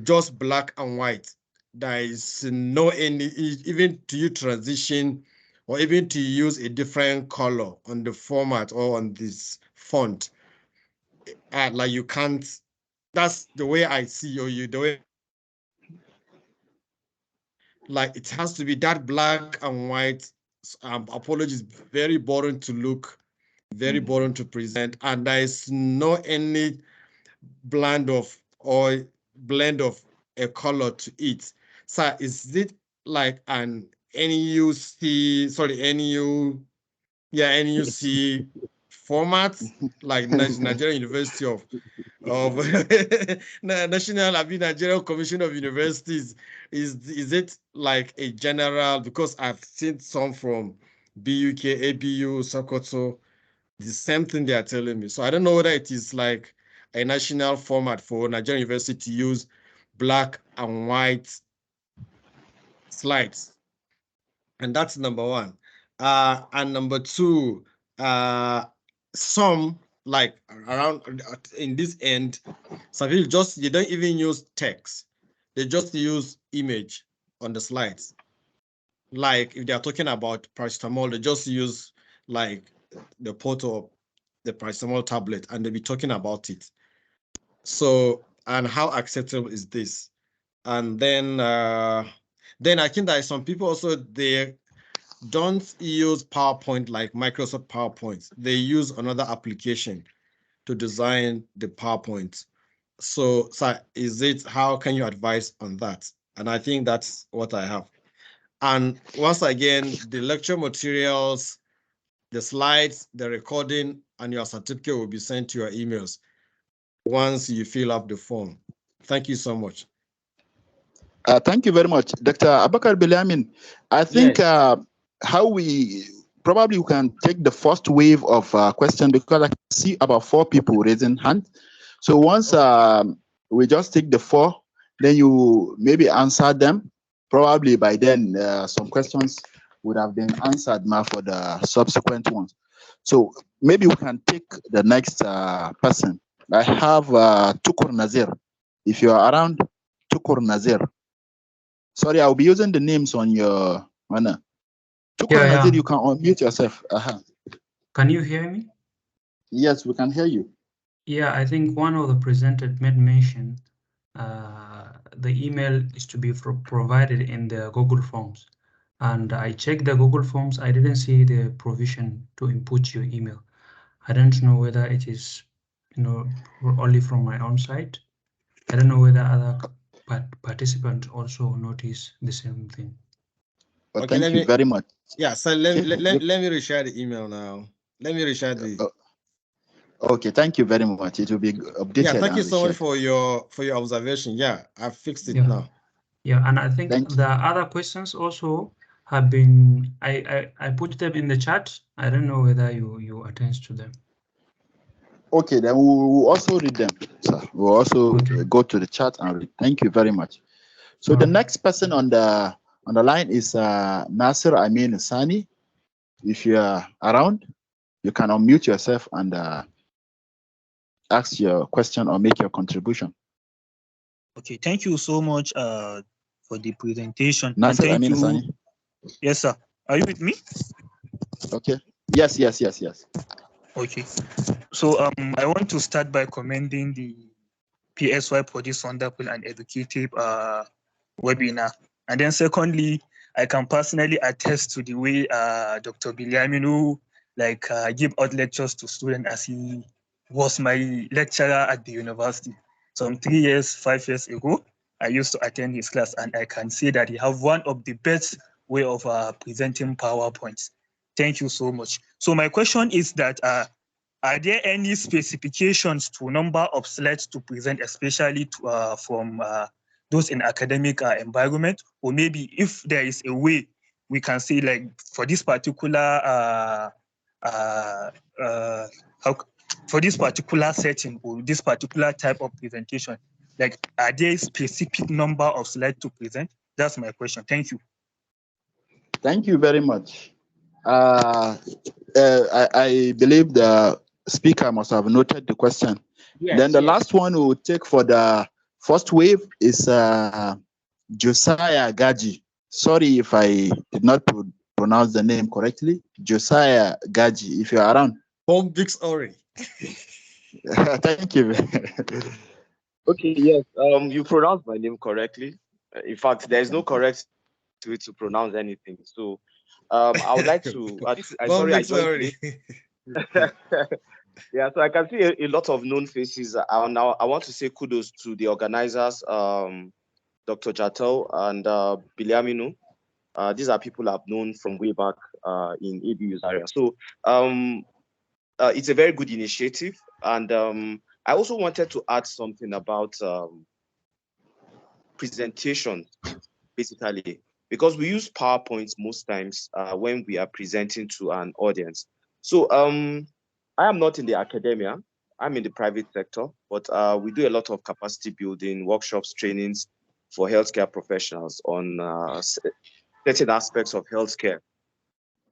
just black and white. There is no even to you transition or even to use a different color on the format or on this font. Like you can't, that's the way I see you, the way, like it has to be that black and white. Apologies, very boring to look, very boring to present, and there is no any blend of a color to it. So is it like an NUC, sorry, NUC format, like Nigerian University of National Nigerian Commission of Universities. Is it like a general? Because I've seen some from BUK, ABU, Sokoto, the same thing they are telling me. So I don't know whether it is like a national format for Nigerian University to use black and white slides. And that's number one. And number two, some like around in this end, some people just, they don't even use text. They just use image on the slides. Like if they are talking about paracetamol, they just use like the photo of the paracetamol tablet and they'll be talking about it. So, and how acceptable is this? And then I think that some people also, they don't use PowerPoint like Microsoft PowerPoint. They use another application to design the PowerPoint. So is it, how can you advise on that? And I think that's what I have. And once again, the lecture materials, the slides, the recording, and your certificate will be sent to your emails once you fill up the form. Thank you so much. Thank you very much, Dr. Abubakar Bilyaminu. I think Yes. how we can take the first wave of questions, because I can see about 4 people raising hand. So once we just take the 4, then you maybe answer them. Probably by then some questions would have been answered now for the subsequent ones. So maybe we can take the next person. I have Tukur Nazir. If you are around, Tukur Nazir. Sorry, I'll be using the names on your manner. Tukur Nazir, you can unmute yourself. Can you hear me? Yes, we can hear you. Yeah, I think one of the presenters made mention the email is to be provided in the Google Forms. And I checked the Google Forms, I didn't see the provision to input your email. I don't know whether it is, only from my own side. I don't know whether other participants also notice the same thing. Well, okay, thank you very much. Yeah, so let me reshare the email now. Let me reshare the. Okay, thank you very much. It will be updated. Yeah, thank you so much for your observation. Yeah, I fixed it now. Yeah, and I think the other questions also have been, I put them in the chat. I don't know whether you attend to them. Okay, then we'll also read them, sir. We'll also go to the chat and read. Thank you very much. So the next person on the line is Nasir Amin Sani. If you are around, you can unmute yourself and ask your question or make your contribution. Okay, thank you so much for the presentation. Nasir Amin Sani. Yes, sir. Are you with me? Okay. Yes. Okay. So I want to start by commending the PSY for this wonderful and educative webinar. And then secondly, I can personally attest to the way Dr. Bilyaminu give out lectures to students, as he was my lecturer at the university. Some 3 years, 5 years ago, I used to attend his class, and I can say that he have one of the best way of presenting PowerPoints. Thank you so much. So my question is that are there any specifications to number of slides to present, especially to, from those in academic environment? Or maybe if there is a way we can say, like, for this particular for this particular setting or this particular type of presentation, like, are there a specific number of slides to present? That's my question. Thank you. Thank you very much. I believe the speaker must have noted the question. Yes, then the last one we'll take for the first wave is Josiah Gaji. Sorry if I did not pronounce the name correctly. Josiah Gaji, if you're around. Home big story. Thank you. Okay, yes, you pronounced my name correctly. In fact, there is no correct way to pronounce anything. So I would like to, sorry, I joined late. Yeah, so I can see a lot of known faces. Now I want to say kudos to the organizers, Dr. Jatel and Bilyaminu. These are people I've known from way back in ABU's area. So it's a very good initiative. And I also wanted to add something about presentation, basically, because we use PowerPoint most times when we are presenting to an audience. So I am not in the academia. I'm in the private sector, but we do a lot of capacity building, workshops, trainings for healthcare professionals on certain aspects of healthcare.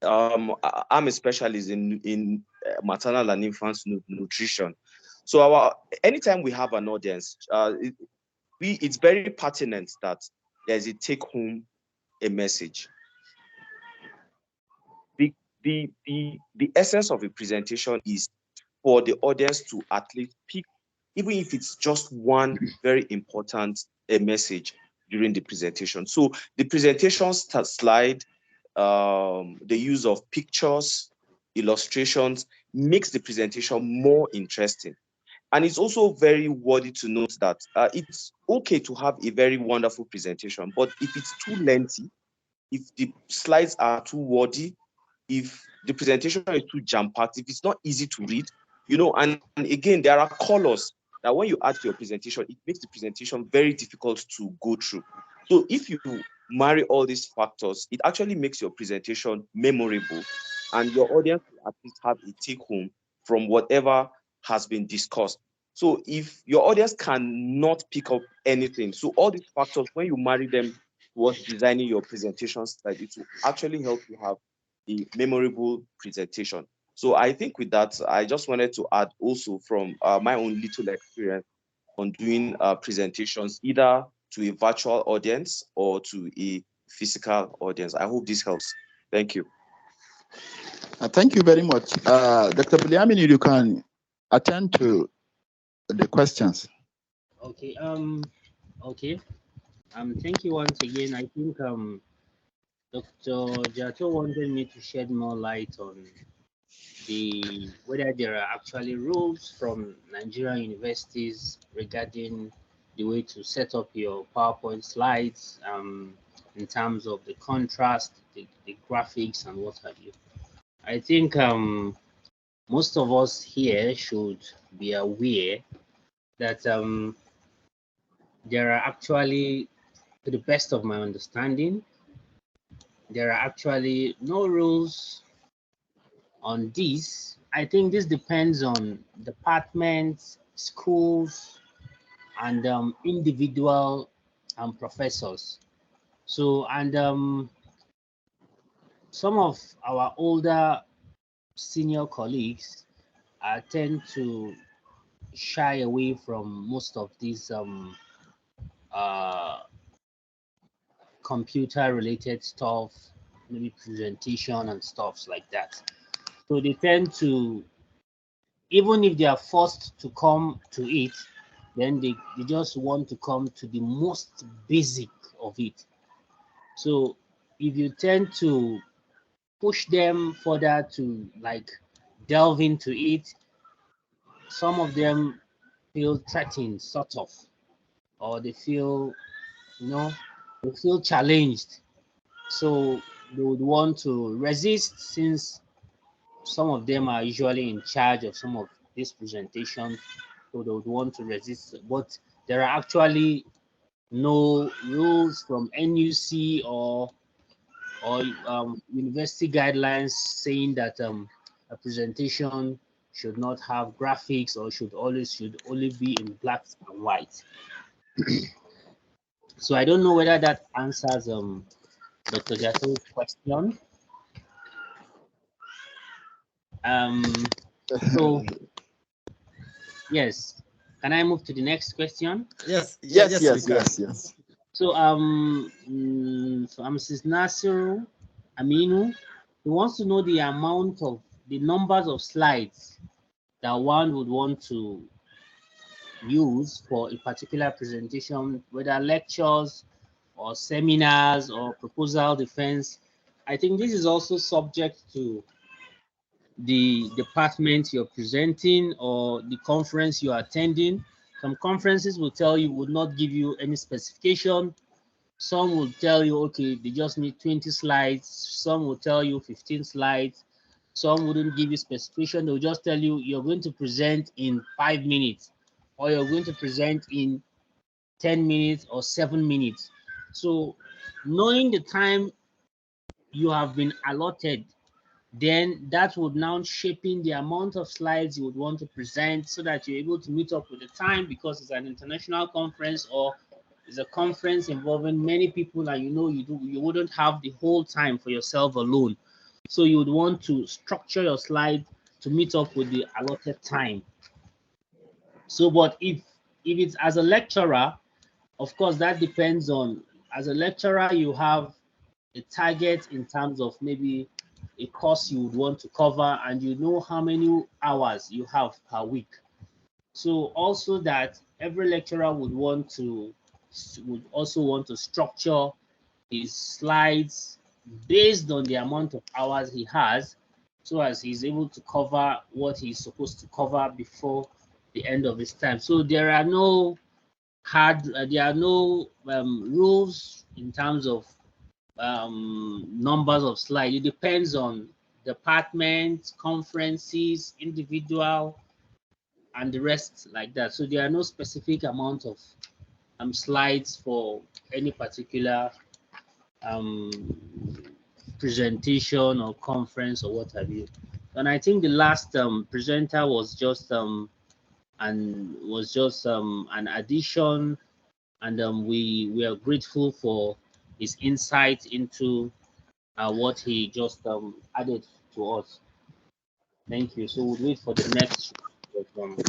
I'm a specialist in maternal and infant nutrition. So anytime we have an audience, it's very pertinent that there's a take-home a message. The essence of a presentation is for the audience to at least pick, even if it's just one very important message during the presentation. So the presentation slide, the use of pictures, illustrations makes the presentation more interesting. And it's also very worthy to note that it's okay to have a very wonderful presentation, but if it's too lengthy, if the slides are too wordy, if the presentation is too jam-packed, if it's not easy to read, and again, there are colors that when you add to your presentation, it makes the presentation very difficult to go through. So if you marry all these factors, it actually makes your presentation memorable, and your audience will at least have a take-home from whatever has been discussed. So if your audience cannot pick up anything, so all these factors, when you marry them towards designing your presentation slide, it will actually help you have a memorable presentation. So I think with that, I just wanted to add also from my own little experience on doing presentations, either to a virtual audience or to a physical audience. I hope this helps. Thank you. Thank you very much. Dr. Bilyaminu, you can attend to the questions. Okay. Okay. Thank you once again. I think Dr. Jato wanted me to shed more light on whether there are actually rules from Nigerian universities regarding the way to set up your PowerPoint slides in terms of the contrast, the graphics, and what have you. I think most of us here should be aware that there are actually, to the best of my understanding, there are actually no rules on this. I think this depends on departments, schools, and individual professors. So, and some of our older senior colleagues tend to shy away from most of these computer-related stuff, maybe presentation and stuffs like that. So they tend to, even if they are forced to come to it, then they just want to come to the most basic of it. So if you tend to push them further to like delve into it, some of them feel threatened, sort of, or they feel, they feel challenged. So they would want to resist, since some of them are usually in charge of some of these presentations, so they would want to resist. But there are actually no rules from NUC or university guidelines saying that a presentation should not have graphics or should only be in black and white. So I don't know whether that answers Dr. Jato's question. So yes, can I move to the next question? Yes. So Mrs. Nasiru Aminu, he wants to know the numbers of slides that one would want to use for a particular presentation, whether lectures or seminars or proposal defense. I think this is also subject to the department you're presenting or the conference you're attending. Some conferences will tell you, would not give you any specification Some will tell you, okay, they just need 20 slides. Some will tell you 15 slides. Some wouldn't give you specification. They'll just tell you you're going to present in 5 minutes, or you're going to present in 10 minutes or 7 minutes. So knowing the time you have been allotted, then that would now shaping the amount of slides you would want to present so that you're able to meet up with the time, because it's an international conference or it's a conference involving many people, and you wouldn't have the whole time for yourself alone. So you would want to structure your slide to meet up with the allotted time. So, but if it's as a lecturer, of course, that depends on, as a lecturer, you have a target in terms of maybe a course you would want to cover, and you know how many hours you have per week. So also that every lecturer would also want to structure his slides based on the amount of hours he has, so as he's able to cover what he's supposed to cover before the end of his time. So there are no rules in terms of numbers of slides. It depends on department, conferences, individual, and the rest like that. So there are no specific amount of slides for any particular presentation or conference or what have you. And I think the last presenter was just an addition, and we are grateful for his insight into what he just added to us. Thank you. So we'll wait for the next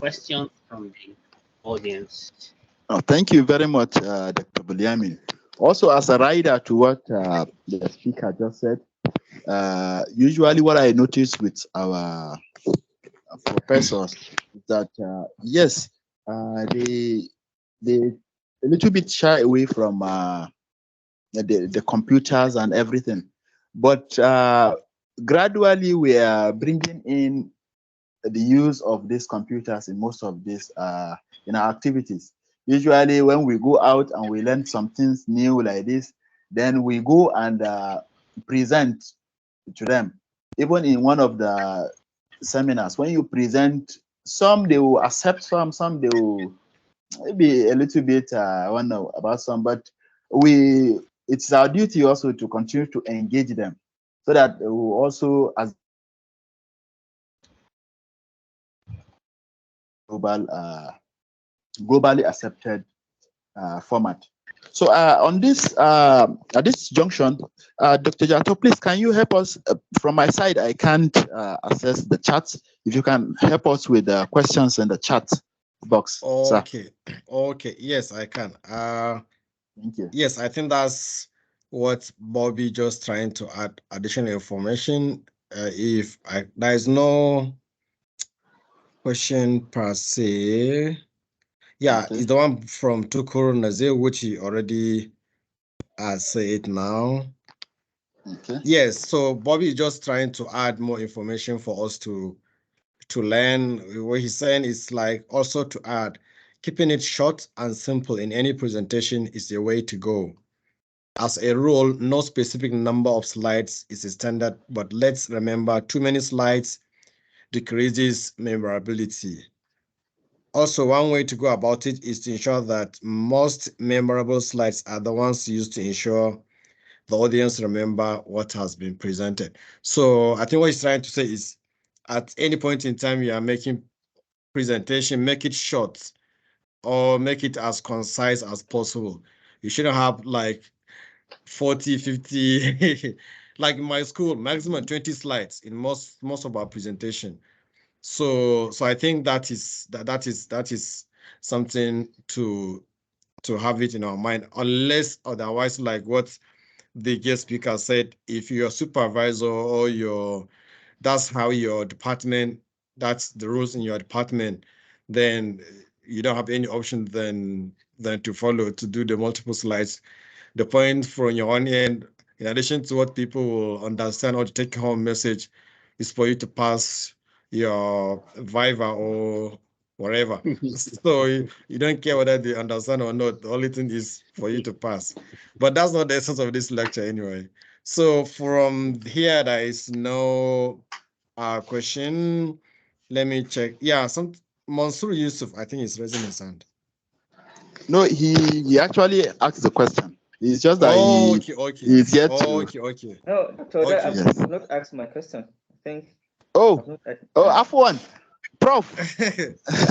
question from the audience. Oh, thank you very much, Dr. Bilyaminu. Also, as a rider to what the speaker just said, usually what I notice with our professors is that, yes, they a little bit shy away from the computers and everything. But gradually, we are bringing in the use of these computers in most of these in our activities. Usually, when we go out and we learn some things new like this, then we go and present to them. Even in one of the seminars, when you present, some they will accept, some they will maybe a little bit I don't know about some, but it's our duty also to continue to engage them, so that we will also, as globally accepted format. So on this at this junction, Dr. Jato, please can you help us? From my side, I can't access the chat. If you can help us with the questions in the chat box. Okay. Sir. Okay. Yes, I can. Thank you. Yes, I think that's what Bobby just trying to add additional information. If there is no question per se, yeah, Okay. it's the one from Tukuru Nazir, which he already said now. Okay. Yes, so Bobby is just trying to add more information for us to learn. What he's saying is like also to add, keeping it short and simple in any presentation is the way to go. As a rule, no specific number of slides is a standard, but let's remember too many slides decreases memorability. Also, one way to go about it is to ensure that most memorable slides are the ones used to ensure the audience remember what has been presented. So I think what he's trying to say is at any point in time you are making presentation, make it short or make it as concise as possible. You shouldn't have like 40, 50, like in my school, maximum 20 slides in most of our presentation. So I think that is something to have it in our mind, unless otherwise, like what the guest speaker said, if your supervisor or that's how your department, that's the rules in your department, then you don't have any option than to follow, to do the multiple slides. The point from your own end, in addition to what people will understand or to take home message, is for you to pass your Viva or whatever. So you don't care whether they understand or not. The only thing is for you to pass. But that's not the essence of this lecture anyway. So from here, there is no question. Let me check. Yeah, Mansour Yusuf, I think he's raising his hand. No, he actually asked the question. It's just that okay. he's yet Okay. No, Dr. Okay. I've Yes. not asked my question. I think. Oh, I've not, Afwan, Prof.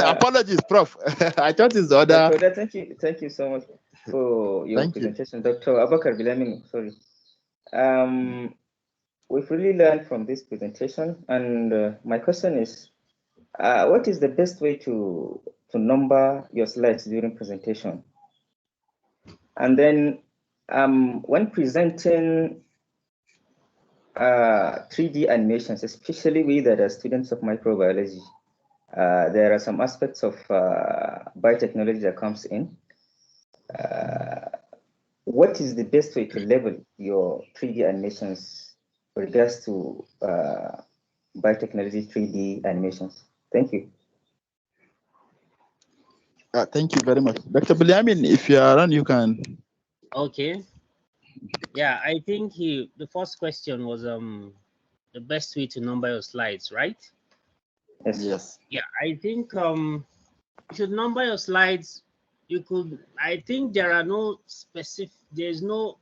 Apologies, Prof. I thought it's the other. Dr. Thank you so much for your presentation, Dr. Abubakar Bilyaminu. Sorry. We've really learned from this presentation, and my question is, what is the best way to number your slides during presentation? And then, when presenting 3D animations, especially we that are students of microbiology, there are some aspects of biotechnology that comes in. What is the best way to label your 3D animations with regards to biotechnology 3D animations? Thank you. Thank you very much. Dr. Bilyaminu, if you are on, you can. Okay. Yeah, I think the first question was the best way to number your slides, right? Yes. Yeah, I think you should number your slides. You could, I think there are no specific, there's no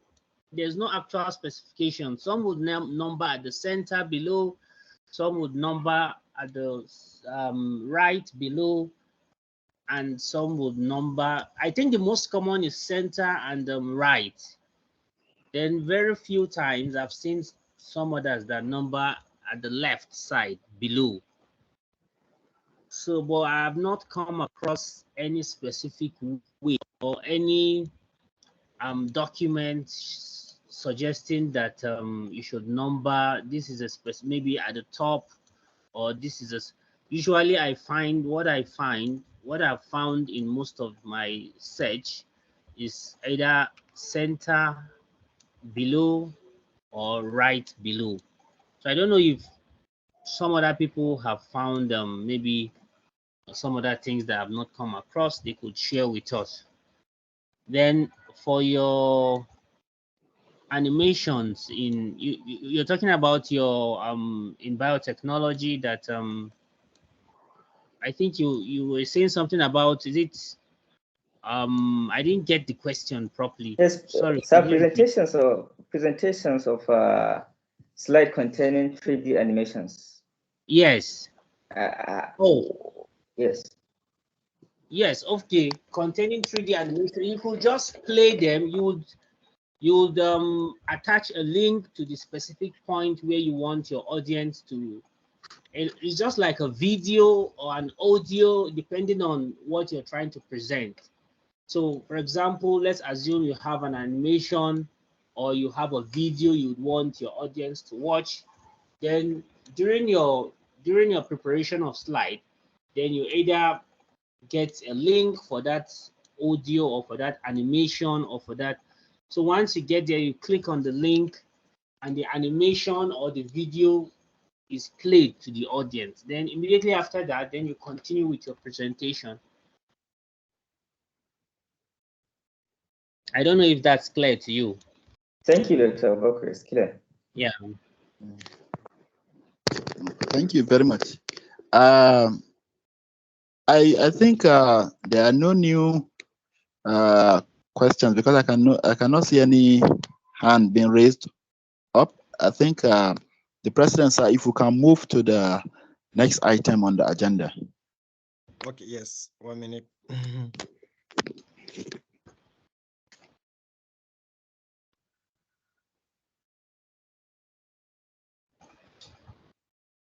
actual specification. Some would number at the center below, some would number at the right below, and some would number, I think the most common is center and right. Then very few times I've seen some others that number at the left side below. So, but I have not come across any specific way or any document suggesting that you should number, this is a maybe at the top, or this is a, usually I find what I've found in most of my search is either center below or right below. So I don't know if some other people have found maybe some other things that have not come across, they could share with us. Then for your animations you're talking about your in biotechnology that I think you were saying something about, is it I didn't get the question properly. Yes, sorry. So presentations of slide containing 3D animations. Yes. Yes. Yes, okay. Containing 3D animation, you could just play them. You would attach a link to the specific point where you want your audience to. It's just like a video or an audio, depending on what you're trying to present. So, for example, let's assume you have an animation or you have a video you'd want your audience to watch. Then during your preparation of slide, then you either get a link for that audio or for that animation or for that. So once you get there, you click on the link and the animation or the video is played to the audience. Then immediately after that, then you continue with your presentation. I don't know if that's clear to you. Thank you, Dr. Abubakar. It's clear. Yeah. Thank you very much. I think there are no new questions because I cannot see any hand being raised up. I think the president, sir, if we can move to the next item on the agenda. Okay, yes, 1 minute.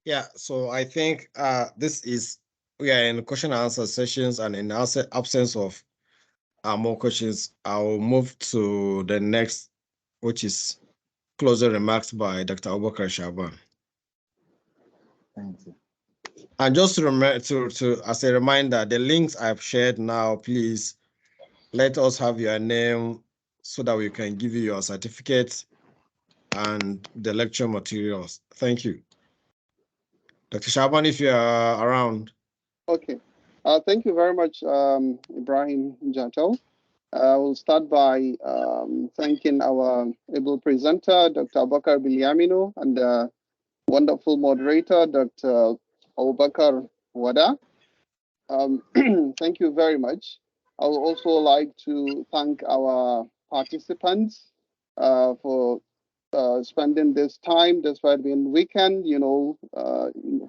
Yeah, so I think we are in question and answer sessions, and in absence of more questions, I'll move to the next, which is closing remarks by Dr. Abubakar Shaban. Thank you. And just to remember, as a reminder, the links I've shared now, please let us have your name so that we can give you your certificate and the lecture materials. Thank you. Dr. Shaban, if you are around. Okay. Thank you very much, Ibrahim Jato. We'll start by thanking our able presenter, Dr. Abubakar Bilyaminu, and the wonderful moderator, Dr. Abubakar Wada. Thank you very much. I would also like to thank our participants for spending this time, despite being weekend,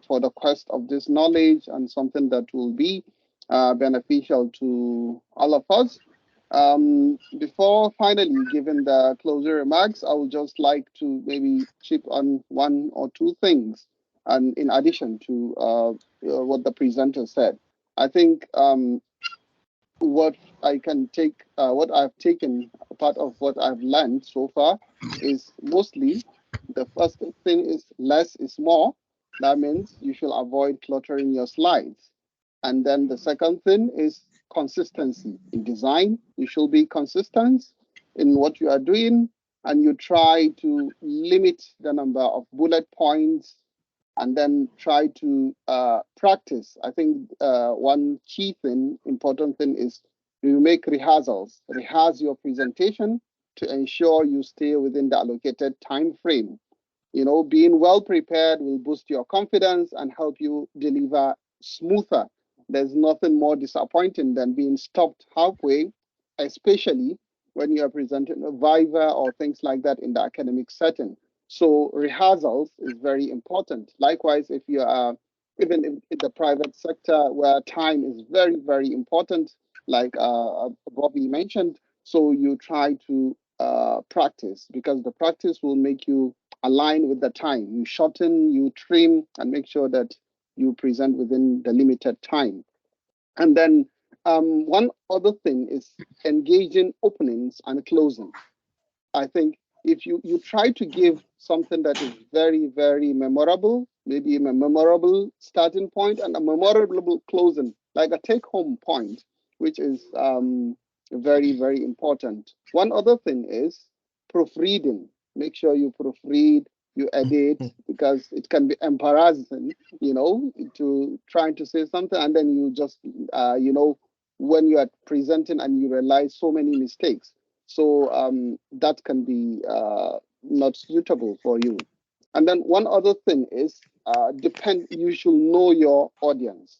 for the quest of this knowledge and something that will be beneficial to all of us. Before finally giving the closing remarks, I would just like to maybe chip on one or two things, and in addition to what the presenter said. I think what I can take, what I've taken, part of what I've learned so far is mostly the first thing is less is more. That means you should avoid cluttering your slides. And then the second thing is consistency in design. You should be consistent in what you are doing, and you try to limit the number of bullet points and then try to practice. I think one key thing, important thing is you make rehearsals. Rehearse your presentation to ensure you stay within the allocated time frame. Being well prepared will boost your confidence and help you deliver smoother. There's nothing more disappointing than being stopped halfway, especially when you are presenting a viva or things like that in the academic setting. So rehearsals is very important. Likewise, if you are even in the private sector where time is very, very important, like Bobby mentioned, so you try to practice, because the practice will make you align with the time. You shorten, you trim, and make sure that you present within the limited time. And then one other thing is engaging openings and closing. I think if you try to give something that is very, very memorable, maybe a memorable starting point and a memorable closing, like a take-home point, which is very, very important. One other thing is proofreading. Make sure you proofread, you edit, because it can be embarrassing, to trying to say something and then you just, when you are presenting and you realize so many mistakes. So that can be not suitable for you. And then one other thing is you should know your audience.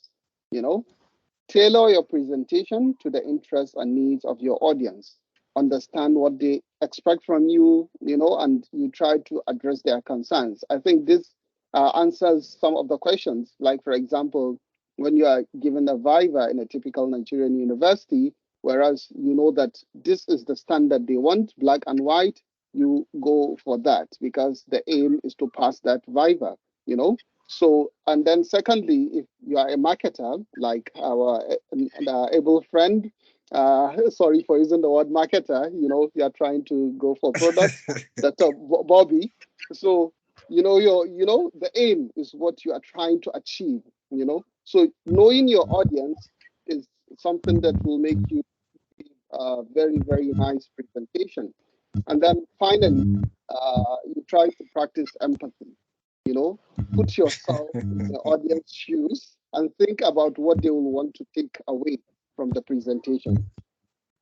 Tailor your presentation to the interests and needs of your audience. Understand what they expect from you, and you try to address their concerns. I think this answers some of the questions. Like, for example, when you are given a viva in a typical Nigerian university, whereas you know that this is the standard they want, black and white, you go for that because the aim is to pass that viva, So, and then secondly, if you are a marketer, like our able friend, sorry for using the word marketer, you are trying to go for products, Dr. Bobby. So, the aim is what you are trying to achieve, So knowing your audience is something that will make you a very, very nice presentation. And then finally, you try to practice empathy. Put yourself in the audience shoes and think about what they will want to take away from the presentation.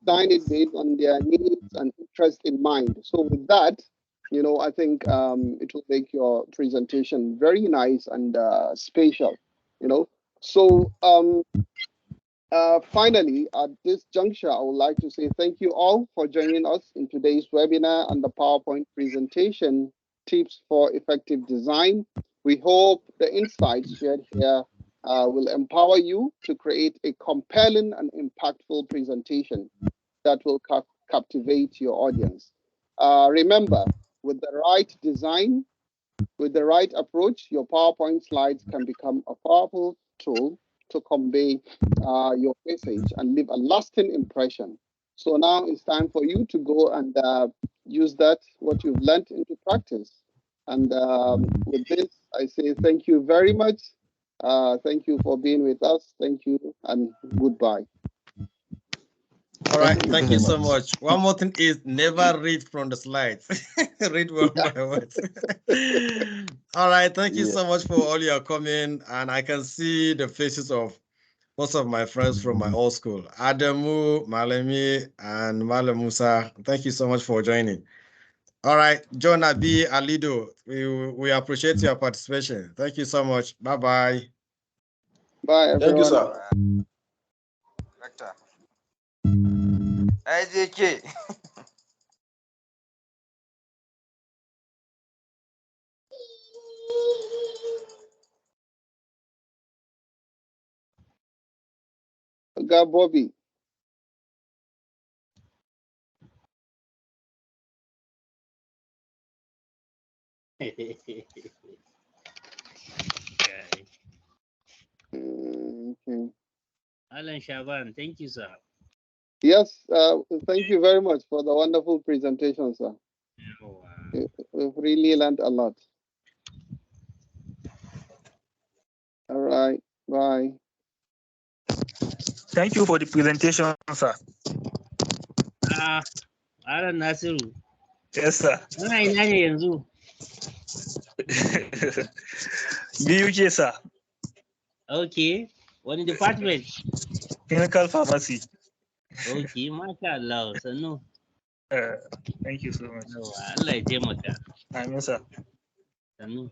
Design it based on their needs and interest in mind. So with that, I think it will make your presentation very nice and spatial. So finally, at this juncture, I would like to say thank you all for joining us in today's webinar on the PowerPoint presentation, Tips for Effective Design. We hope the insights shared here will empower you to create a compelling and impactful presentation that will captivate your audience. Remember, with the right design, with the right approach, your PowerPoint slides can become a powerful tool to convey your message and leave a lasting impression. So now it's time for you to go and use what you've learned into practice. And with this, I say thank you very much. Thank you for being with us. Thank you and goodbye. All right, thank you so much. One more thing is never read from the slides. Read word by word. All right, thank you so much for all your comment, and I can see the faces of most of my friends from my old school, Adamu, Malemi, and Malam Musa. Thank you so much for joining. All right, John Abi Alido, we appreciate your participation. Thank you so much. Bye-bye. Bye, everyone. Thank you, sir. Director. IJK. Got Bobby. Okay. Alan Shaban, thank you, sir. Yes, thank you very much for the wonderful presentation, sir. Oh, We've really learned a lot. All right, bye. Thank you for the presentation, sir. Alan Nasiru. Yes, sir. Ina ne yanzu? BUK, sir. Okay. What department? Clinical pharmacy. Okay, masha Allah. Sannu. Thank you so much. Allah ya taimaka. Amin, sir. Sannu.